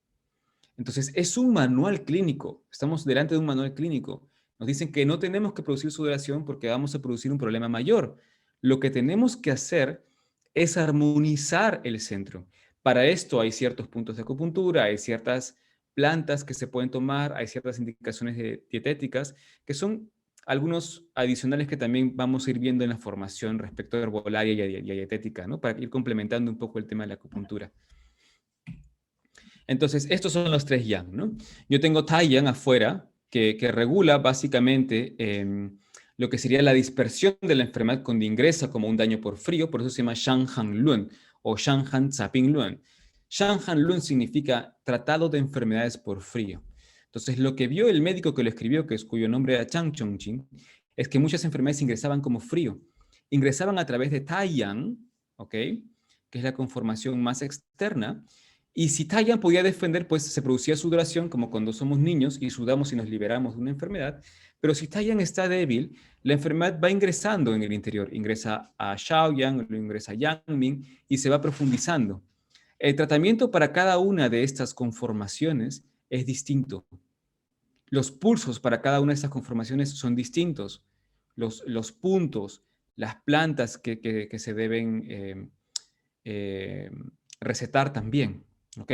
Entonces, es un manual clínico. Estamos delante de un manual clínico. Nos dicen que no tenemos que producir sudoración porque vamos a producir un problema mayor. Lo que tenemos que hacer es armonizar el centro. Para esto hay ciertos puntos de acupuntura, hay ciertas plantas que se pueden tomar, hay ciertas indicaciones dietéticas que son algunos adicionales que también vamos a ir viendo en la formación respecto a herbolaria y a dietética, ¿no? Para ir complementando un poco el tema de la acupuntura. Entonces, estos son los 3 yang, ¿no? Yo tengo Tai Yang afuera, que regula básicamente lo que sería la dispersión de la enfermedad cuando ingresa como un daño por frío, por eso se llama Shanhan Lun o Shanhan Zaping Lun. Shanhan Lun significa tratado de enfermedades por frío. Entonces, lo que vio el médico que lo escribió, cuyo nombre era Chang Chongqing, es que muchas enfermedades ingresaban como frío. Ingresaban a través de Tai Yang, ¿ok? Que es la conformación más externa, Y si Taiyang podía defender, pues se producía sudoración, como cuando somos niños y sudamos y nos liberamos de una enfermedad. Pero si Taiyang está débil, la enfermedad va ingresando en el interior. Ingresa a Shaoyang, lo ingresa a Yangming y se va profundizando. El tratamiento para cada una de estas conformaciones es distinto. Los pulsos para cada una de estas conformaciones son distintos. Los puntos, las plantas que se deben eh, recetar también. ¿Ok?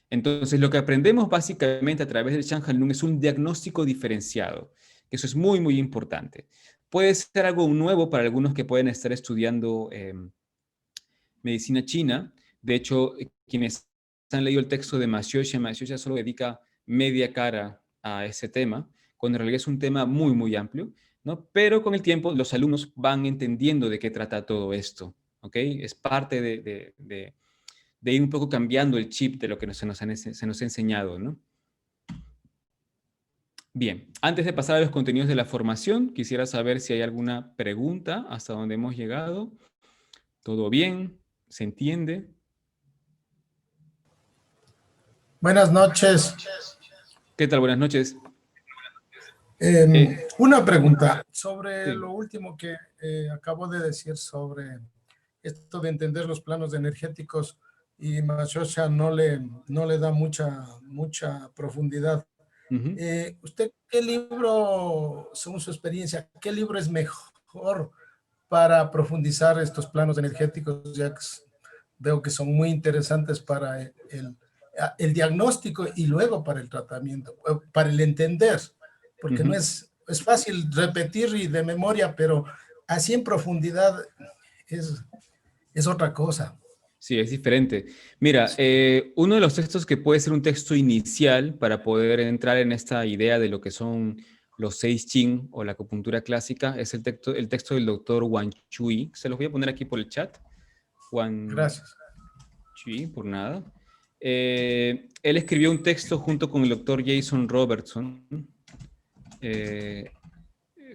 Entonces, lo que aprendemos básicamente a través del Shanghai Lung es un diagnóstico diferenciado. Eso es muy, muy importante. Puede ser algo nuevo para algunos que pueden estar estudiando medicina china. De hecho, quienes han leído el texto de Mashiosha solo dedica media cara a ese tema, cuando en realidad es un tema muy, muy amplio, ¿no? Pero con el tiempo los alumnos van entendiendo de qué trata todo esto, ¿ok? Es parte de ir un poco cambiando el chip de lo que se nos ha enseñado, ¿no? Bien, antes de pasar a los contenidos de la formación, quisiera saber si hay alguna pregunta hasta donde hemos llegado. ¿Todo bien? ¿Se entiende? Buenas noches. ¿Qué tal? Buenas noches. Una pregunta sobre Sí. lo último que acabo de decir sobre esto de entender los planos energéticos y Mashosha no le da mucha profundidad. Ujú. ¿Usted qué libro, según su experiencia, qué libro es mejor para profundizar estos planos energéticos? Ya que veo que son muy interesantes para el diagnóstico y luego para el tratamiento, para el entender, porque no Ujú. es fácil repetir y de memoria, pero así en profundidad es, es otra cosa. Sí, es diferente. Mira, uno de los textos que puede ser un texto inicial para poder entrar en esta idea de lo que son los seis Qing o la acupuntura clásica es el texto del doctor Wang Chui. Se los voy a poner aquí por el chat. Wang Gracias. Chui, por nada. Él escribió un texto junto con el doctor Jason Robertson, eh,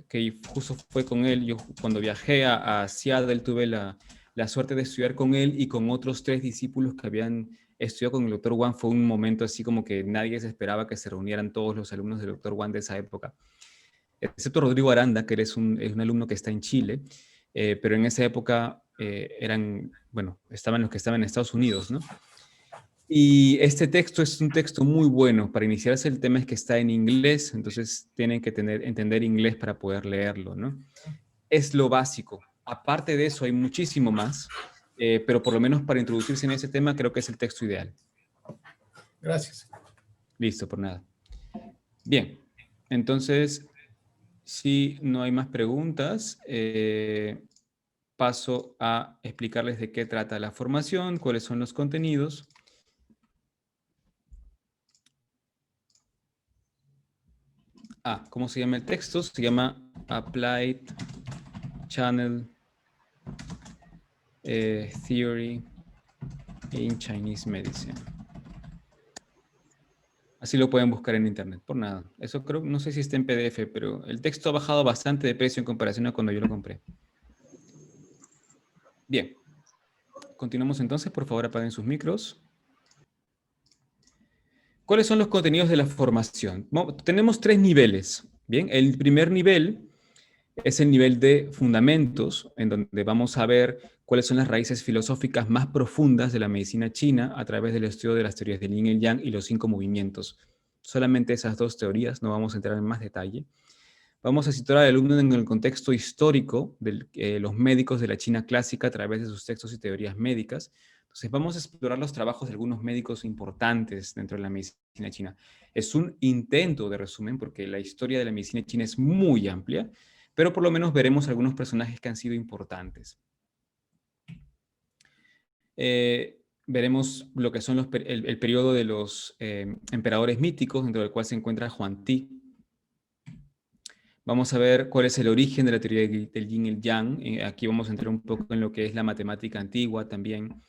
que justo fue con él. Yo cuando viajé a Seattle tuve la suerte de estudiar con él y con otros tres discípulos que habían estudiado con el doctor Wang. Fue un momento así como que nadie se esperaba que se reunieran todos los alumnos del doctor Wang de esa época, excepto Rodrigo Aranda, que es un alumno que está en Chile, pero en esa época bueno, estaban los que estaban en Estados Unidos, ¿no? Y este texto es un texto muy bueno. Para iniciarse el tema es que está en inglés, entonces tienen que entender inglés para poder leerlo, ¿no? Es lo básico. Aparte de eso hay muchísimo más, pero por lo menos para introducirse en ese tema creo que es el texto ideal. Gracias. Listo, por nada. Bien, entonces, si no hay más preguntas, paso a explicarles de qué trata la formación, cuáles son los contenidos. ¿Cómo se llama el texto? Se llama Applied Channel Theory in Chinese Medicine. Así lo pueden buscar en internet, por nada. Eso creo, no sé si está en PDF, pero el texto ha bajado bastante de precio en comparación a cuando yo lo compré. Bien, continuamos entonces. Por favor, apaguen sus micros. ¿Cuáles son los contenidos de la formación? Tenemos tres niveles. Bien, el primer nivel es el nivel de fundamentos, en donde vamos a ver cuáles son las raíces filosóficas más profundas de la medicina china a través del estudio de las teorías del yin y el yang y los 5 movimientos. Solamente esas dos teorías, no vamos a entrar en más detalle. Vamos a situar al alumno en el contexto histórico de los médicos de la China clásica a través de sus textos y teorías médicas. Entonces vamos a explorar los trabajos de algunos médicos importantes dentro de la medicina china. Es un intento de resumen porque la historia de la medicina china es muy amplia, pero por lo menos veremos algunos personajes que han sido importantes. Veremos lo que son el periodo de los emperadores míticos, dentro del cual se encuentra Huang Ti. Vamos a ver cuál es el origen de la teoría del yin y el yang. Aquí vamos a entrar un poco en lo que es la matemática antigua también,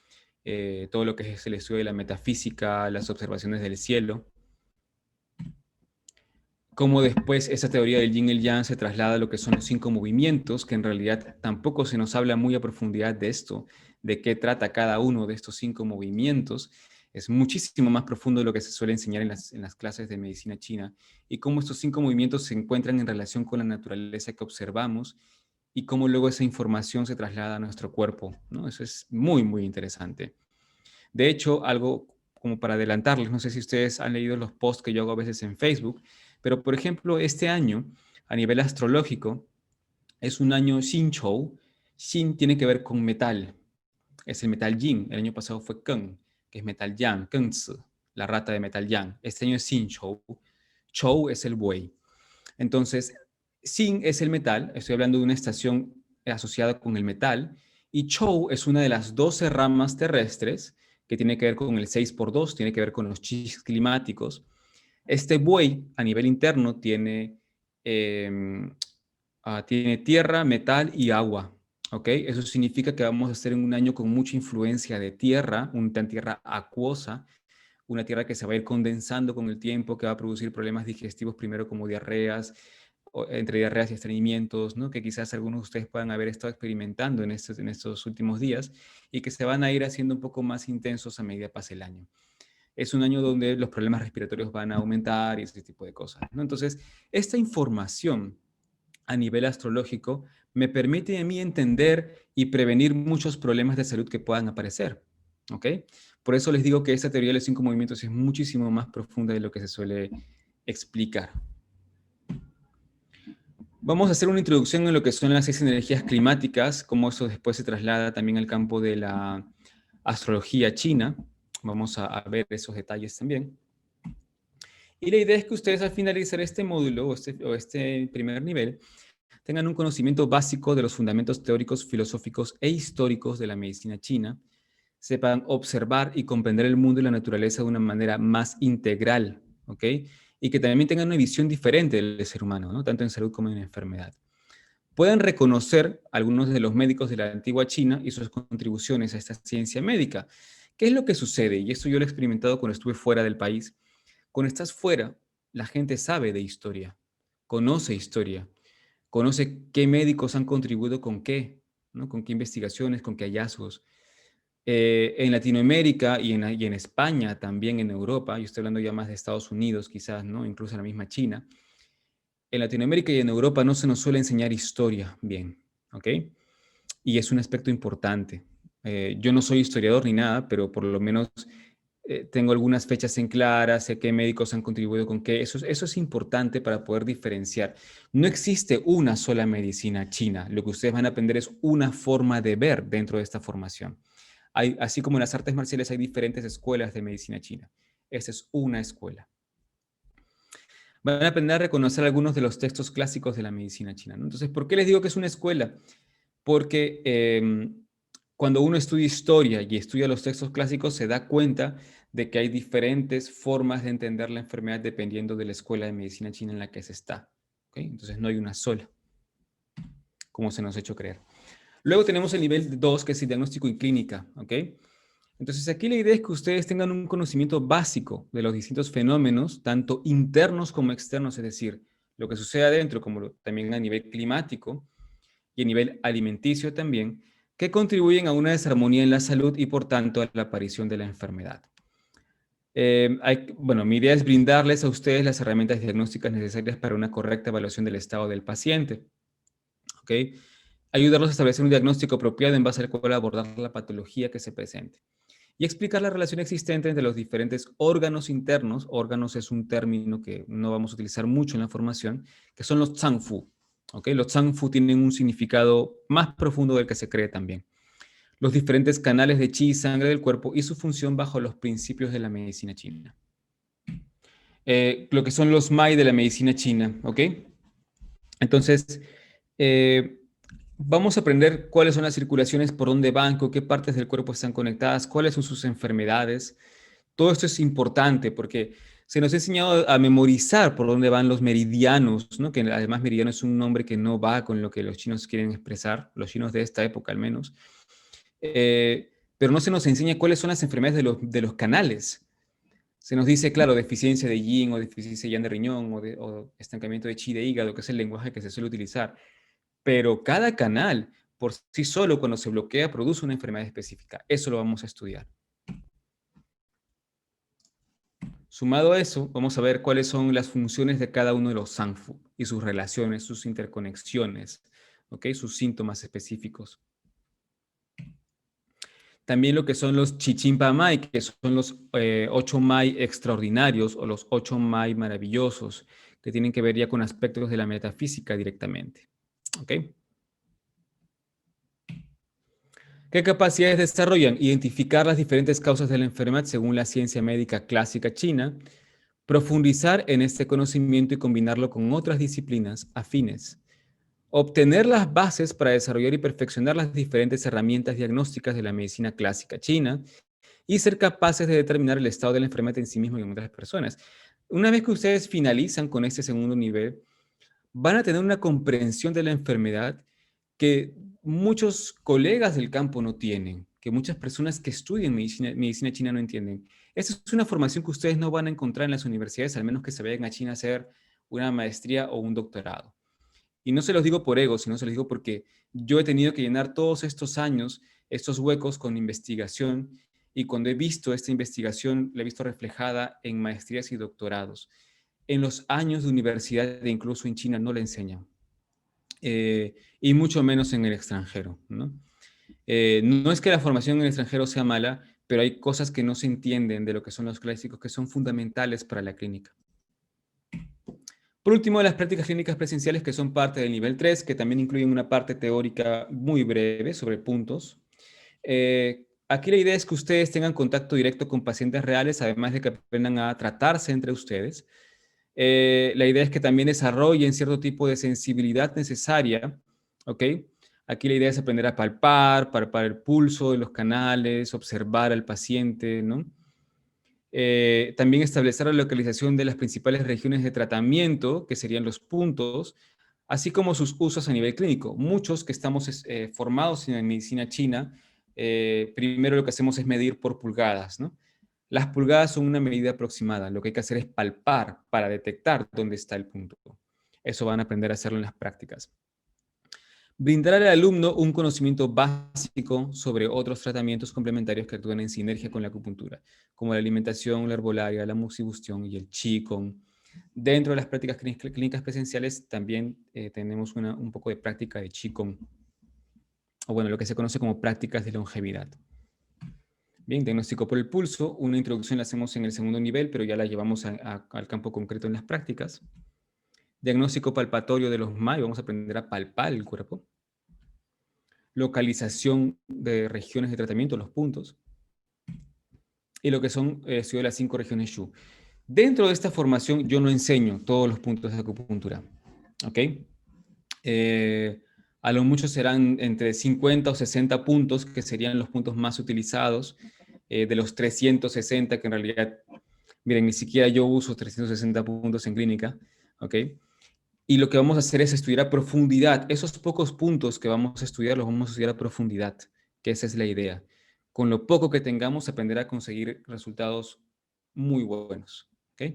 todo lo que es el estudio de la metafísica, las observaciones del cielo. Cómo después esa teoría del yin y el yang se traslada a lo que son los 5 movimientos, que en realidad tampoco se nos habla muy a profundidad de esto, de qué trata cada uno de estos 5 movimientos. Es muchísimo más profundo de lo que se suele enseñar en las clases de medicina china, y cómo estos 5 movimientos se encuentran en relación con la naturaleza que observamos y cómo luego esa información se traslada a nuestro cuerpo, ¿no? Eso es muy, muy interesante. De hecho, algo como para adelantarles, no sé si ustedes han leído los posts que yo hago a veces en Facebook, pero por ejemplo, este año, a nivel astrológico, es un año Xinchou. Xin tiene que ver con metal, es el metal yin. El año pasado fue Keng, que es metal yang, Kengzi, la rata de metal yang. Este año es Xinchou. Chou es el buey. Entonces, Xin es el metal, estoy hablando de una estación asociada con el metal, y Chou es una de las 12 ramas terrestres que tiene que ver con el 6x2, tiene que ver con los chis climáticos. Este buey a nivel interno eh, tiene tierra, metal y agua. ¿Ok? Eso significa que vamos a estar en un año con mucha influencia de tierra, una tierra acuosa, una tierra que se va a ir condensando con el tiempo, que va a producir problemas digestivos primero como diarreas, entre diarreas y estreñimientos, ¿no? Que quizás algunos de ustedes puedan haber estado experimentando en estos últimos días y que se van a ir haciendo un poco más intensos a medida que pase el año. Es un año donde los problemas respiratorios van a aumentar y ese tipo de cosas, ¿no? Entonces, esta información a nivel astrológico me permite a mí entender y prevenir muchos problemas de salud que puedan aparecer. ¿Ok? Por eso les digo que esta teoría de los 5 movimientos es muchísimo más profunda de lo que se suele explicar. Vamos a hacer una introducción en lo que son las 6 energías climáticas, cómo eso después se traslada también al campo de la astrología china. Vamos a ver esos detalles también. Y la idea es que ustedes al finalizar este módulo o este primer nivel tengan un conocimiento básico de los fundamentos teóricos, filosóficos e históricos de la medicina china, sepan observar y comprender el mundo y la naturaleza de una manera más integral, ¿ok? Y que también tengan una visión diferente del ser humano, ¿no? Tanto en salud como en enfermedad. Pueden reconocer algunos de los médicos de la antigua China y sus contribuciones a esta ciencia médica. ¿Qué es lo que sucede? Y esto yo lo he experimentado cuando estuve fuera del país. Cuando estás fuera, la gente sabe de historia, conoce qué médicos han contribuido con qué, ¿no? Con qué investigaciones, con qué hallazgos. En Latinoamérica y en España, también en Europa, yo estoy hablando ya más de Estados Unidos quizás, ¿no? Incluso en la misma China. En Latinoamérica y en Europa no se nos suele enseñar historia bien, ¿ok? Y es un aspecto importante. Yo no soy historiador ni nada, pero por lo menos tengo algunas fechas en claras, sé qué médicos han contribuido con qué. Eso es importante para poder diferenciar. No existe una sola medicina china. Lo que ustedes van a aprender es una forma de ver dentro de esta formación. Así como en las artes marciales hay diferentes escuelas de medicina china. Esta es una escuela. Van a aprender a reconocer algunos de los textos clásicos de la medicina china, ¿no? Entonces, ¿por qué les digo que es una escuela? Porque cuando uno estudia historia y estudia los textos clásicos, se da cuenta de que hay diferentes formas de entender la enfermedad dependiendo de la escuela de medicina china en la que se está. ¿Okay? Entonces, no hay una sola, como se nos ha hecho creer. Luego tenemos el nivel 2, que es el diagnóstico y clínica. ¿Okay? Entonces, aquí la idea es que ustedes tengan un conocimiento básico de los distintos fenómenos, tanto internos como externos, es decir, lo que sucede adentro, como también a nivel climático y a nivel alimenticio también, que contribuyen a una desarmonía en la salud y por tanto a la aparición de la enfermedad. Bueno, mi idea es brindarles a ustedes las herramientas diagnósticas necesarias para una correcta evaluación del estado del paciente. ¿Ok? Ayudarlos a establecer un diagnóstico apropiado en base al cual abordar la patología que se presente. Y explicar la relación existente entre los diferentes órganos internos. Órganos es un término que no vamos a utilizar mucho en la formación, que son los Zangfu. ¿Okay? Los Zangfu tienen un significado más profundo del que se cree también. Los diferentes canales de chi y sangre del cuerpo y su función bajo los principios de la medicina china. Lo que son los Mai de la medicina china, ¿ok? Entonces, vamos a aprender cuáles son las circulaciones, por dónde van, con qué partes del cuerpo están conectadas, cuáles son sus enfermedades. Todo esto es importante porque se nos ha enseñado a memorizar por dónde van los meridianos, ¿no? Que además meridiano es un nombre que no va con lo que los chinos quieren expresar, los chinos de esta época al menos. Pero no se nos enseña cuáles son las enfermedades de los canales. Se nos dice, claro, deficiencia de yin o deficiencia de yang de riñón o estancamiento de chi de hígado, que es el lenguaje que se suele utilizar. Pero cada canal, por sí solo, cuando se bloquea, produce una enfermedad específica. Eso lo vamos a estudiar. Sumado a eso, vamos a ver cuáles son las funciones de cada uno de los Zangfu y sus relaciones, sus interconexiones, ¿ok? Sus síntomas específicos. También lo que son los Chichimpamay, que son los 8 May extraordinarios o los 8 May maravillosos, que tienen que ver ya con aspectos de la metafísica directamente. ¿Ok? ¿Qué capacidades desarrollan? Identificar las diferentes causas de la enfermedad según la ciencia médica clásica china, profundizar en este conocimiento y combinarlo con otras disciplinas afines, obtener las bases para desarrollar y perfeccionar las diferentes herramientas diagnósticas de la medicina clásica china y ser capaces de determinar el estado de la enfermedad en sí mismo y en otras personas. Una vez que ustedes finalizan con este segundo nivel, van a tener una comprensión de la enfermedad que muchos colegas del campo no tienen, que muchas personas que estudian medicina china no entienden. Esta es una formación que ustedes no van a encontrar en las universidades, al menos que se vayan a China a hacer una maestría o un doctorado. Y no se los digo por ego, sino se los digo porque yo he tenido que llenar todos estos años, estos huecos con investigación, y cuando he visto esta investigación, la he visto reflejada en maestrías y doctorados. En los años de universidad, e incluso en China, no la enseñan. Y mucho menos en el extranjero, ¿no? No es que la formación en el extranjero sea mala, pero hay cosas que no se entienden de lo que son los clásicos que son fundamentales para la clínica. Por último, las prácticas clínicas presenciales que son parte del nivel 3, que también incluyen una parte teórica muy breve sobre puntos. Aquí la idea es que ustedes tengan contacto directo con pacientes reales, además de que aprendan a tratarse entre ustedes. La idea es que también desarrollen cierto tipo de sensibilidad necesaria, ¿ok? Aquí la idea es aprender a palpar el pulso de los canales, observar al paciente, ¿no? También establecer la localización de las principales regiones de tratamiento, que serían los puntos, así como sus usos a nivel clínico. Muchos que estamos formados en la medicina china, primero lo que hacemos es medir por pulgadas, ¿no? Las pulgadas son una medida aproximada. Lo que hay que hacer es palpar para detectar dónde está el punto. Eso van a aprender a hacerlo en las prácticas. Brindar al alumno un conocimiento básico sobre otros tratamientos complementarios que actúan en sinergia con la acupuntura, como la alimentación, la herbolaria, la moxibustión y el qigong. Dentro de las prácticas clínicas presenciales también tenemos un poco de práctica de qigong, o bueno, lo que se conoce como prácticas de longevidad. Bien, diagnóstico por el pulso, una introducción la hacemos en el segundo nivel, pero ya la llevamos al campo concreto en las prácticas. Diagnóstico palpatorio de los MAI, vamos a aprender a palpar el cuerpo. Localización de regiones de tratamiento, los puntos. Y lo que son estudio de las 5 regiones Shu. Dentro de esta formación yo no enseño todos los puntos de acupuntura. ¿Ok? A lo mucho serán entre 50 o 60 puntos, que serían los puntos más utilizados, de los 360, que en realidad, miren, ni siquiera yo uso 360 puntos en clínica, ¿ok? Y lo que vamos a hacer es estudiar a profundidad. Esos pocos puntos que vamos a estudiar, los vamos a estudiar a profundidad, que esa es la idea. Con lo poco que tengamos, aprender a conseguir resultados muy buenos, ¿ok?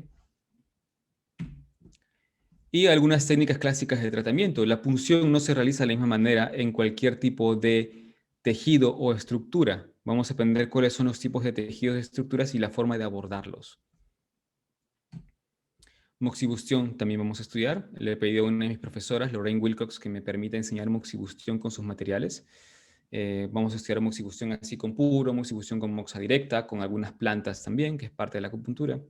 Y algunas técnicas clásicas de tratamiento. La punción no se realiza de la misma manera en cualquier tipo de tejido o estructura. Vamos a aprender cuáles son los tipos de tejidos y estructuras y la forma de abordarlos. Moxibustión también vamos a estudiar. Le he pedido a una de mis profesoras, Lorraine Wilcox, que me permita enseñar moxibustión con sus materiales. Vamos a estudiar moxibustión así con puro, moxibustión con moxa directa, con algunas plantas también, que es parte de la acupuntura.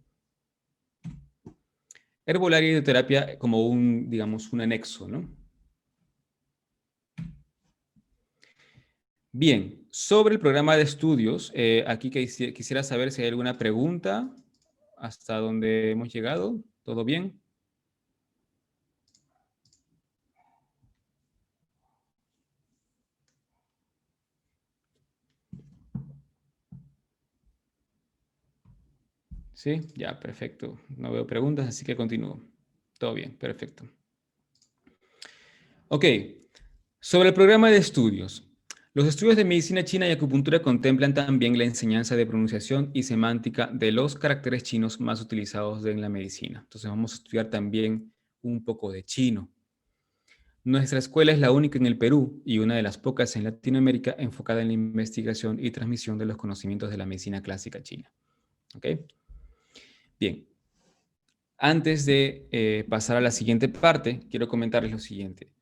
Herbolaria y hidroterapia como un, digamos, un anexo, ¿no? Bien, sobre el programa de estudios, aquí quisiera saber si hay alguna pregunta hasta donde hemos llegado. ¿Todo bien? Sí, ya, perfecto. No veo preguntas, así que continúo. Todo bien, perfecto. Ok, sobre el programa de estudios. Los estudios de medicina china y acupuntura contemplan también la enseñanza de pronunciación y semántica de los caracteres chinos más utilizados en la medicina. Entonces vamos a estudiar también un poco de chino. Nuestra escuela es la única en el Perú y una de las pocas en Latinoamérica enfocada en la investigación y transmisión de los conocimientos de la medicina clásica china. ¿Ok? Bien, antes de pasar a la siguiente parte, quiero comentarles lo siguiente.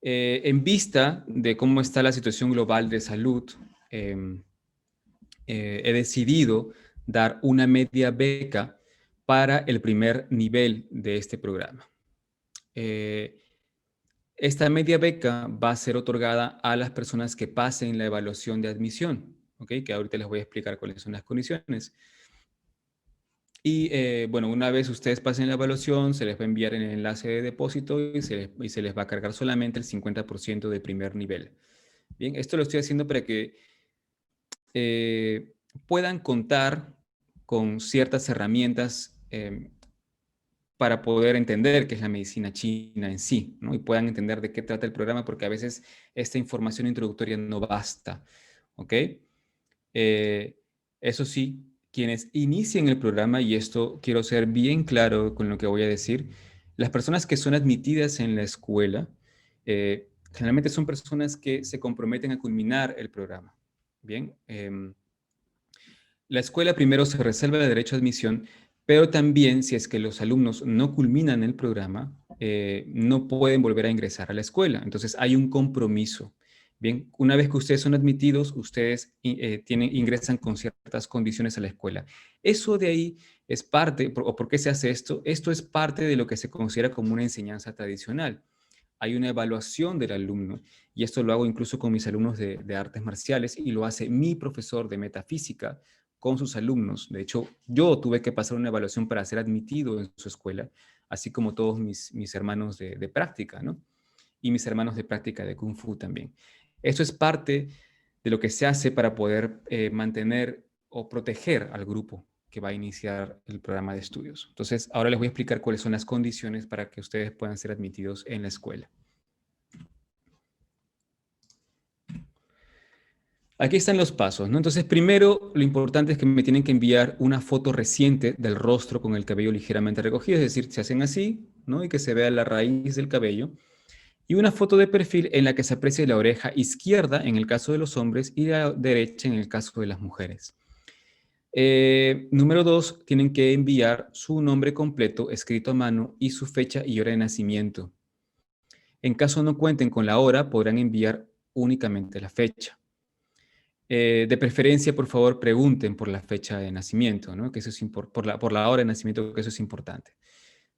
En vista de cómo está la situación global de salud, he decidido dar una media beca para el primer nivel de este programa. Esta media beca va a ser otorgada a las personas que pasen la evaluación de admisión, ¿ok? Que ahorita les voy a explicar cuáles son las condiciones. Y bueno, una vez ustedes pasen la evaluación, se les va a enviar el enlace de depósito y se les va a cargar solamente el 50% de primer nivel. Bien, esto lo estoy haciendo para que puedan contar con ciertas herramientas para poder entender qué es la medicina china en sí, ¿no? Y puedan entender de qué trata el programa, porque a veces esta información introductoria no basta, ¿ok? Eso sí, quienes inicien el programa, y esto quiero ser bien claro con lo que voy a decir, las personas que son admitidas en la escuela, generalmente son personas que se comprometen a culminar el programa, ¿bien? La escuela primero se reserva el derecho a admisión, pero también si es que los alumnos no culminan el programa, no pueden volver a ingresar a la escuela. Entonces hay un compromiso. Bien, una vez que ustedes son admitidos, ustedes ingresan con ciertas condiciones a la escuela. Eso de ahí es parte, o ¿por qué se hace esto? Esto es parte de lo que se considera como una enseñanza tradicional. Hay una evaluación del alumno, y esto lo hago incluso con mis alumnos de artes marciales, y lo hace mi profesor de metafísica con sus alumnos. De hecho, yo tuve que pasar una evaluación para ser admitido en su escuela, así como todos mis hermanos de práctica, ¿no? Y mis hermanos de práctica de Kung Fu también. Esto es parte de lo que se hace para poder mantener o proteger al grupo que va a iniciar el programa de estudios. Entonces, ahora les voy a explicar cuáles son las condiciones para que ustedes puedan ser admitidos en la escuela. Aquí están los pasos, ¿no? Entonces, primero, lo importante es que me tienen que enviar una foto reciente del rostro con el cabello ligeramente recogido, es decir, se hacen así, ¿no? Y que se vea la raíz del cabello. Y una foto de perfil en la que se aprecie la oreja izquierda en el caso de los hombres y la derecha en el caso de las mujeres. Número 2, tienen que enviar su nombre completo escrito a mano y su fecha y hora de nacimiento. En caso no cuenten con la hora, podrán enviar únicamente la fecha. De preferencia, por favor, pregunten por la fecha de nacimiento, ¿no? Que eso es por la hora de nacimiento, que eso es importante.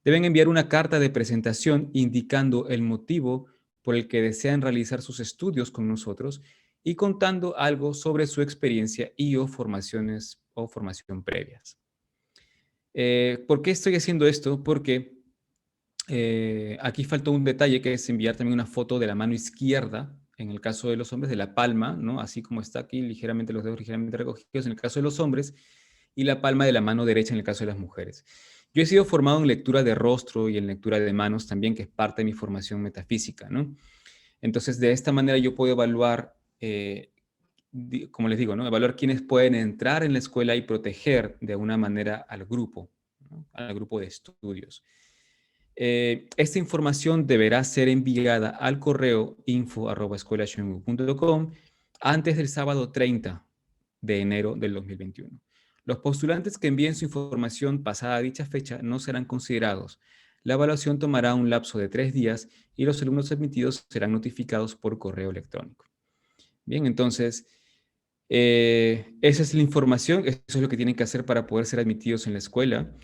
Deben enviar una carta de presentación indicando el motivo por el que desean realizar sus estudios con nosotros y contando algo sobre su experiencia y o formación previas. ¿Por qué estoy haciendo esto? Porque aquí faltó un detalle, que es enviar también una foto de la mano izquierda, en el caso de los hombres, de la palma, ¿no? Así como está aquí, ligeramente los dedos ligeramente recogidos en el caso de los hombres, y la palma de la mano derecha en el caso de las mujeres. Yo he sido formado en lectura de rostro y en lectura de manos también, que es parte de mi formación metafísica, ¿no? Entonces, de esta manera yo puedo evaluar, como les digo, ¿no? Evaluar quiénes pueden entrar en la escuela y proteger de alguna manera al grupo, ¿no? Al grupo de estudios. Esta información deberá ser enviada al correo info@escuelaxuanwu.com antes del sábado 30 de enero del 2021. Los postulantes que envíen su información pasada dicha fecha no serán considerados. La evaluación tomará un lapso de 3 días y los alumnos admitidos serán notificados por correo electrónico. Bien, entonces, esa es la información, eso es lo que tienen que hacer para poder ser admitidos en la escuela.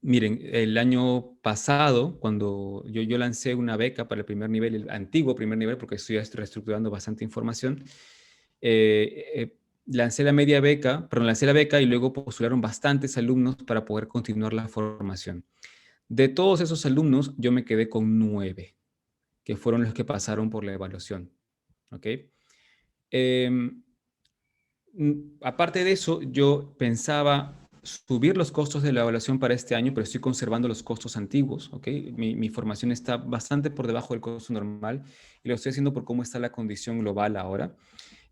Miren, el año pasado, cuando yo lancé una beca para el primer nivel, el antiguo primer nivel, porque estoy reestructurando bastante información, lancé la beca y luego postularon bastantes alumnos para poder continuar la formación. De todos esos alumnos, yo me quedé con 9, que fueron los que pasaron por la evaluación. ¿Ok? Aparte de eso, yo pensaba subir los costos de la evaluación para este año, pero estoy conservando los costos antiguos, ¿ok? Mi formación está bastante por debajo del costo normal y lo estoy haciendo por cómo está la condición global ahora.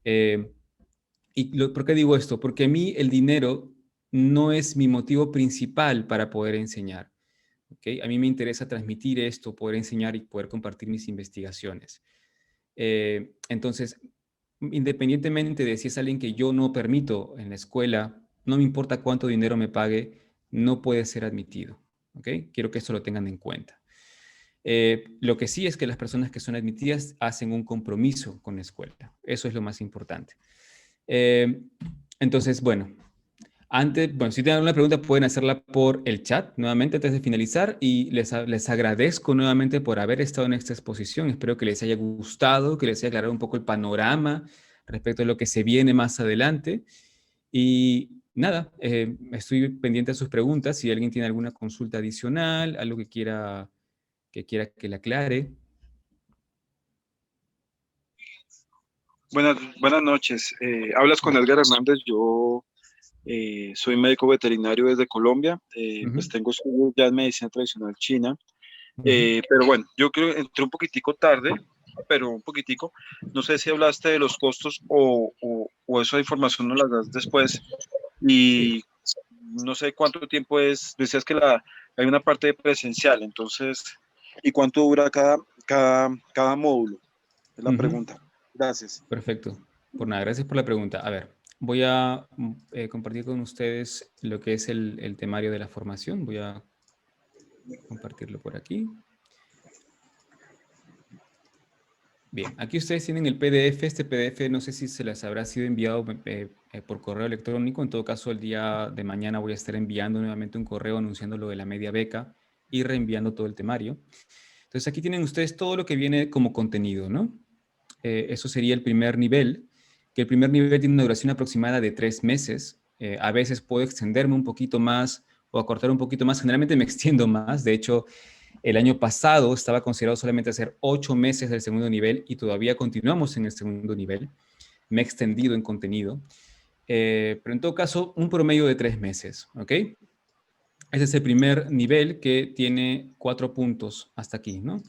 ¿Por qué digo esto? Porque a mí el dinero no es mi motivo principal para poder enseñar, ¿ok? A mí me interesa transmitir esto, poder enseñar y poder compartir mis investigaciones. Entonces, independientemente de si es alguien que yo no permito en la escuela no me importa cuánto dinero me pague, no puede ser admitido. ¿Ok? Quiero que esto lo tengan en cuenta. Lo que sí es que las personas que son admitidas hacen un compromiso con la escuela. Eso es lo más importante. Entonces, bueno, bueno, si tienen alguna pregunta pueden hacerla por el chat nuevamente antes de finalizar y les agradezco nuevamente por haber estado en esta exposición. Espero que les haya gustado, que les haya aclarado un poco el panorama respecto a lo que se viene más adelante. Y nada, estoy pendiente de sus preguntas. Si alguien tiene alguna consulta adicional, algo que le aclare. Buenas noches. Hablas con Edgar Hernández. Yo soy médico veterinario desde Colombia. Pues Ujú, tengo estudios ya en medicina tradicional china. ujú. Pero bueno, yo creo que entré un poquitico tarde, pero un poquitico. No sé si hablaste de los costos o esa información nos la das después. Sí. Y no sé cuánto tiempo es. Decías que hay una parte presencial, entonces, ¿y cuánto dura cada módulo? Es la Ujú. pregunta. Gracias. Perfecto. Por nada, gracias por la pregunta. A ver, voy a compartir con ustedes lo que es el temario de la formación. Voy a compartirlo por aquí. Bien, aquí ustedes tienen el PDF. Este PDF no sé si se les habrá sido enviado por correo electrónico. En todo caso, el día de mañana voy a estar enviando nuevamente un correo anunciando lo de la media beca y reenviando todo el temario. Entonces aquí tienen ustedes todo lo que viene como contenido, ¿no? Eso sería el primer nivel, que el primer nivel tiene una duración aproximada de 3 meses. A veces puedo extenderme un poquito más o acortar un poquito más. Generalmente me extiendo más. De hecho, el año pasado estaba considerado solamente hacer 8 meses del segundo nivel y todavía continuamos en el segundo nivel. Me he extendido en contenido. Pero en todo caso, un promedio de 3 meses, ¿ok? Ese es el primer nivel que tiene 4 puntos hasta aquí, ¿no?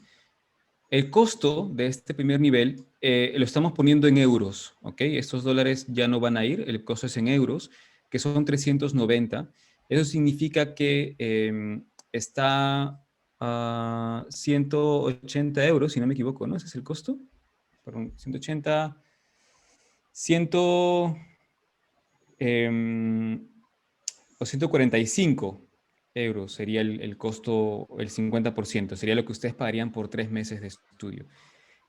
El costo de este primer nivel lo estamos poniendo en euros, ¿ok? Estos dólares ya no van a ir, el costo es en euros, que son 390. Eso significa que está a 180 euros, si no me equivoco, ¿no? Ese es el costo. Perdón, 180, 100, o 145 euros sería el costo, el 50%, sería lo que ustedes pagarían por 3 meses de estudio.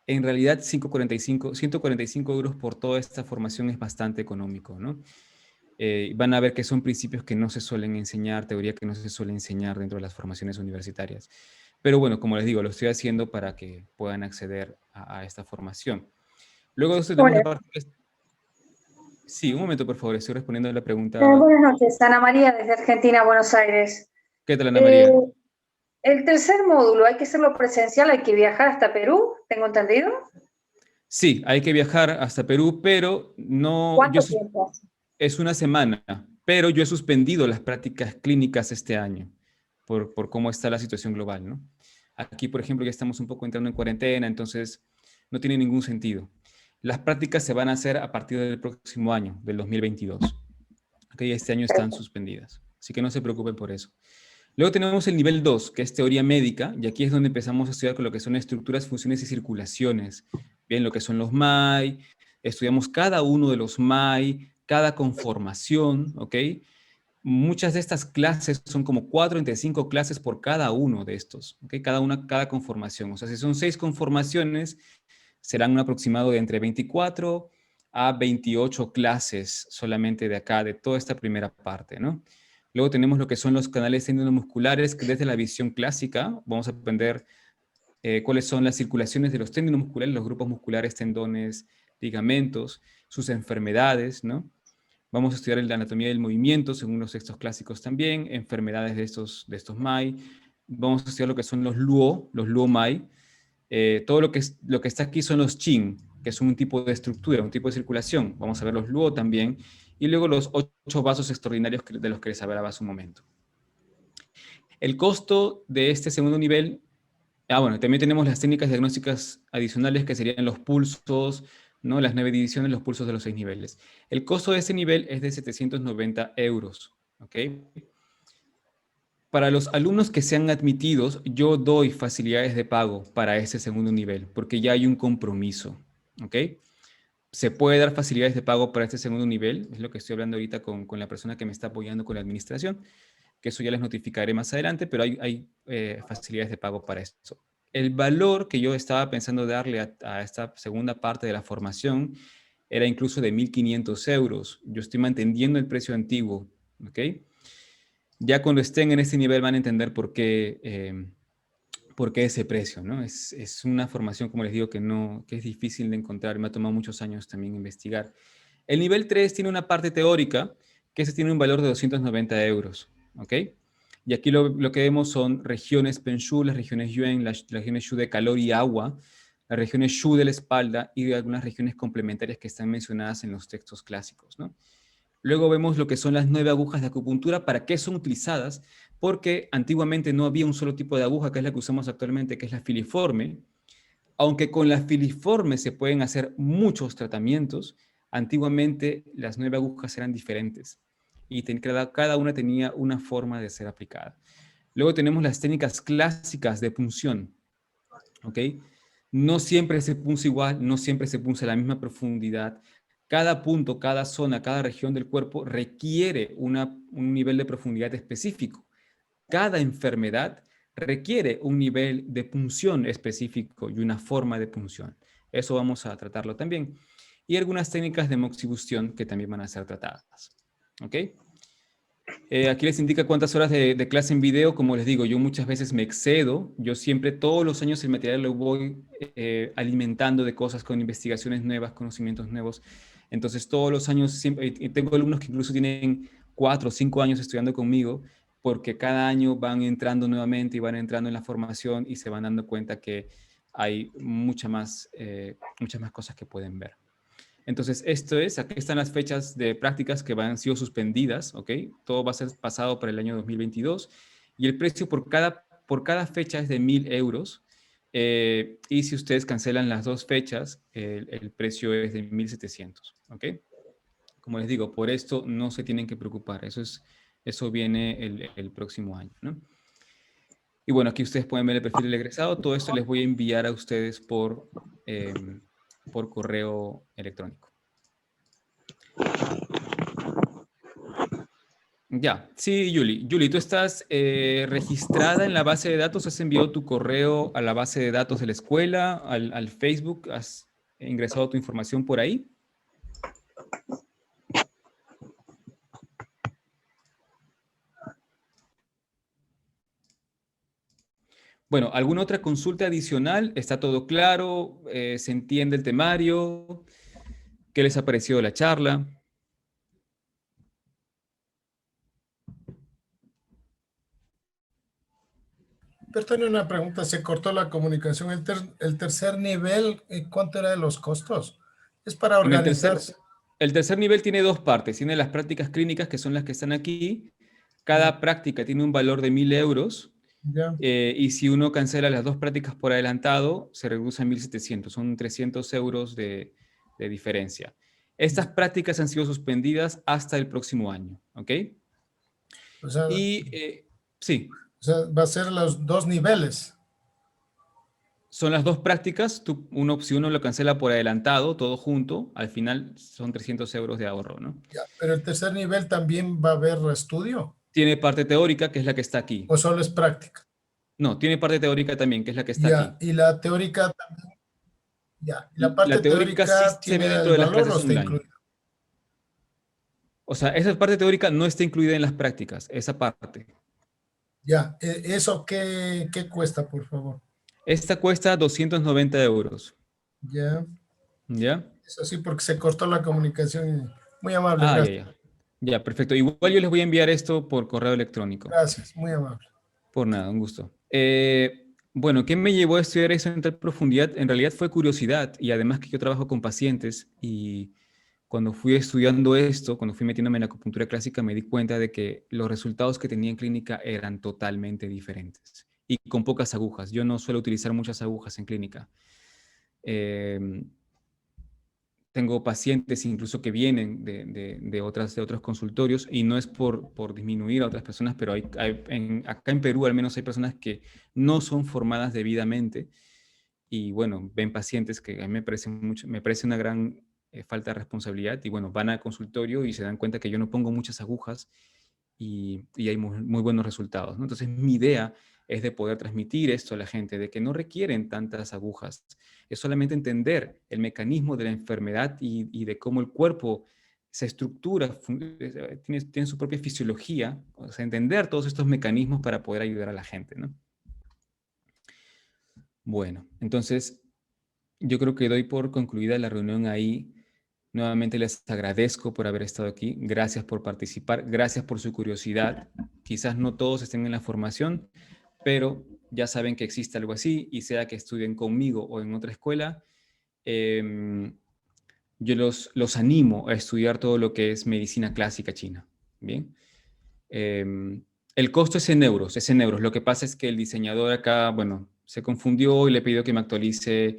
En realidad, 145 euros por toda esta formación es bastante económico, ¿no? Van a ver que son principios que no se suelen enseñar, teoría que no se suele enseñar dentro de las formaciones universitarias. Pero bueno, como les digo, lo estoy haciendo para que puedan acceder a esta formación. Luego de esto tenemos Hola, la parte... Sí, un momento, por favor, estoy respondiendo a la pregunta. buenas noches. Ana María desde Argentina, Buenos Aires. ¿Qué tal, Ana Eh, María? el tercer módulo, ¿hay que hacerlo presencial? ¿Hay que viajar hasta Perú? ¿Tengo entendido? Sí, hay que viajar hasta Perú, pero no, ¿Cuánto tiempo? es una semana, pero yo he suspendido las prácticas clínicas este año por cómo está la situación global, ¿no? Aquí, por ejemplo, ya estamos un poco entrando en cuarentena, entonces no tiene ningún sentido. Las prácticas se van a hacer a partir del próximo año, del 2022. Ok, este año están suspendidas, así que no se preocupen por eso. Luego tenemos el nivel 2, que es teoría médica, y aquí es donde empezamos a estudiar con lo que son estructuras, funciones y circulaciones. Bien, lo que son los MAI, estudiamos cada uno de los MAI, cada conformación, ¿ok? Muchas de estas clases son como 4 entre 5 clases por cada uno de estos, ¿ok? Cada conformación. O sea, si son 6 conformaciones, serán un aproximado de entre 24 a 28 clases solamente de acá, de toda esta primera parte, ¿no? Luego tenemos lo que son los canales tendinomusculares, que desde la visión clásica vamos a aprender cuáles son las circulaciones de los tendones musculares, los grupos musculares, tendones, ligamentos, sus enfermedades, ¿no? Vamos a estudiar la anatomía del movimiento, según los textos clásicos también, enfermedades de estos MAI. Vamos a estudiar lo que son los Luo MAI. Todo lo que está aquí son los Qin, que son un tipo de estructura, un tipo de circulación. Vamos a ver los Luo también. Y luego los 8 vasos extraordinarios de los que les hablaba hace un momento. El costo de este segundo nivel, bueno, también tenemos las técnicas diagnósticas adicionales que serían los pulsos, ¿no? Las 9 divisiones, los pulsos de los 6 niveles. El costo de este nivel es de 790 euros, ¿ok? Para los alumnos que sean admitidos, yo doy facilidades de pago para ese segundo nivel, porque ya hay un compromiso, ¿ok? se puede dar facilidades de pago para este segundo nivel, es lo que estoy hablando ahorita con la persona que me está apoyando con la administración, que eso ya les notificaré más adelante, pero hay facilidades de pago para esto. El valor que yo estaba pensando darle a esta segunda parte de la formación era incluso de 1.500 euros. Yo estoy manteniendo el precio antiguo, ¿ok? Ya cuando estén en este nivel van a entender por qué ese precio, ¿no? Es una formación, como les digo, que es difícil de encontrar. Me ha tomado muchos años también investigar. El nivel 3 tiene una parte teórica, que ese tiene un valor de 290 euros, ¿ok? Y aquí lo que vemos son regiones Penshu, las regiones Yuen, las regiones Shu de calor y agua, las regiones Shu de la espalda y algunas regiones complementarias que están mencionadas en los textos clásicos, ¿no? Luego vemos lo que son las 9 agujas de acupuntura. ¿Para qué son utilizadas? Porque antiguamente no había un solo tipo de aguja, que es la que usamos actualmente, que es la filiforme. Aunque con la filiforme se pueden hacer muchos tratamientos, antiguamente las 9 agujas eran diferentes y cada una tenía una forma de ser aplicada. Luego tenemos las técnicas clásicas de punción, ¿ok? No siempre se punza igual, no siempre se punza a la misma profundidad. Cada punto, cada zona, cada región del cuerpo requiere un nivel de profundidad específico. Cada enfermedad requiere un nivel de punción específico y una forma de punción. Eso vamos a tratarlo también. Y algunas técnicas de moxibustión que también van a ser tratadas. ¿Ok? Aquí les indica cuántas horas de clase en video. Como les digo, yo muchas veces me excedo. Yo siempre, todos los años, el material lo voy alimentando de cosas con investigaciones nuevas, conocimientos nuevos. Entonces, todos los años, siempre, y tengo alumnos que incluso tienen 4 o 5 años estudiando conmigo, porque cada año van entrando nuevamente y van entrando en la formación y se van dando cuenta que hay muchas más cosas que pueden ver. Entonces, aquí están las fechas de prácticas que han sido suspendidas, ¿ok? Todo va a ser pasado para el año 2022 y el precio por cada fecha es de 1.000 euros. Y si ustedes cancelan las 2 fechas, el precio es de 1.700, ¿ok? Como les digo, por esto no se tienen que preocupar. Eso viene el próximo año, ¿no? Y bueno, aquí ustedes pueden ver el perfil del egresado. Todo esto les voy a enviar a ustedes por correo electrónico. Ya, sí, Yuli. Yuli, ¿tú estás registrada en la base de datos? ¿Has enviado tu correo a la base de datos de la escuela, al Facebook? ¿Has ingresado tu información por ahí? Bueno, ¿alguna otra consulta adicional? ¿Está todo claro? ¿Se entiende el temario? ¿Qué les ha parecido la charla? Pero tengo una pregunta, se cortó la comunicación. El tercer nivel, ¿cuánto era de los costos? Es para En organizarse. el tercer nivel tiene 2 partes. Tiene las prácticas clínicas, que son las que están aquí. Cada práctica tiene un valor de 1.000 euros. Ya. Y si uno cancela las 2 prácticas por adelantado, se reduce a 1.700. Son 300 euros de diferencia. Estas prácticas han sido suspendidas hasta el próximo año. ¿Ok? O sea, Y sí. o sea, va a ser los 2 niveles. Son las 2 prácticas. Si uno lo cancela por adelantado, todo junto, al final son 300 euros de ahorro, ¿no? Ya, pero el tercer nivel también va a haber estudio. Tiene parte teórica, que es la que está aquí. ¿O solo es práctica? No, tiene parte teórica también, que es la que está Ya, aquí. y la teórica también. Ya, y la La parte teórica sí teórica se ve tiene dentro el de las valor o clases está online. incluido. O sea, esa parte teórica no está incluida en las prácticas, esa parte. Ya, ¿eso qué cuesta, por favor? Esta cuesta 290 euros. Ya, ¿Ya? eso sí, porque se cortó la comunicación. Muy amable, Ah, ya, gracias. ya. Ya, perfecto. Igual yo les voy a enviar esto por correo electrónico. Gracias, muy amable. Por nada, un gusto. Bueno, ¿qué me llevó a estudiar eso en tal profundidad? En realidad fue curiosidad y además que yo trabajo con pacientes y cuando fui estudiando esto, cuando fui metiéndome en la acupuntura clásica, me di cuenta de que los resultados que tenía en clínica eran totalmente diferentes y con pocas agujas. Yo no suelo utilizar muchas agujas en clínica. Tengo pacientes incluso que vienen de otros consultorios y no es por disminuir a otras personas, pero acá en Perú al menos hay personas que no son formadas debidamente y bueno, ven pacientes que a mí me parece una gran falta de responsabilidad y bueno, van al consultorio y se dan cuenta que yo no pongo muchas agujas y hay muy buenos resultados, ¿no? Entonces mi idea es de poder transmitir esto a la gente, de que no requieren tantas agujas, es solamente entender el mecanismo de la enfermedad y de cómo el cuerpo se estructura, tiene su propia fisiología, o sea, entender todos estos mecanismos para poder ayudar a la gente, ¿no? Bueno, entonces yo creo que doy por concluida la reunión ahí. Nuevamente les agradezco por haber estado aquí. Gracias por participar. Gracias por su curiosidad. Quizás no todos estén en la formación, pero ya saben que existe algo así y sea que estudien conmigo o en otra escuela, yo los animo a estudiar todo lo que es medicina clásica china. Bien. El costo es en euros, es en euros. Lo que pasa es que el diseñador acá, bueno, se confundió y le pidió que me actualice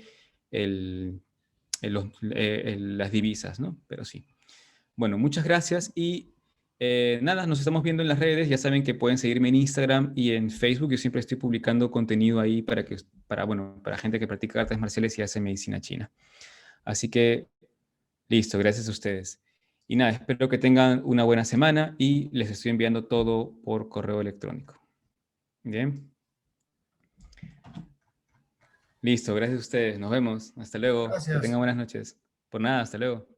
las divisas, ¿no? Pero sí. Bueno, muchas gracias y nada, nos estamos viendo en las redes. Ya saben que pueden seguirme en Instagram y en Facebook. Yo siempre estoy publicando contenido ahí para gente que practica artes marciales y hace medicina china. Así que, listo, gracias a ustedes. Y nada, espero que tengan una buena semana y les estoy enviando todo por correo electrónico. Bien. Listo, gracias a ustedes. Nos vemos. Hasta luego. Que Gracias. tengan buenas noches. Por nada, hasta luego.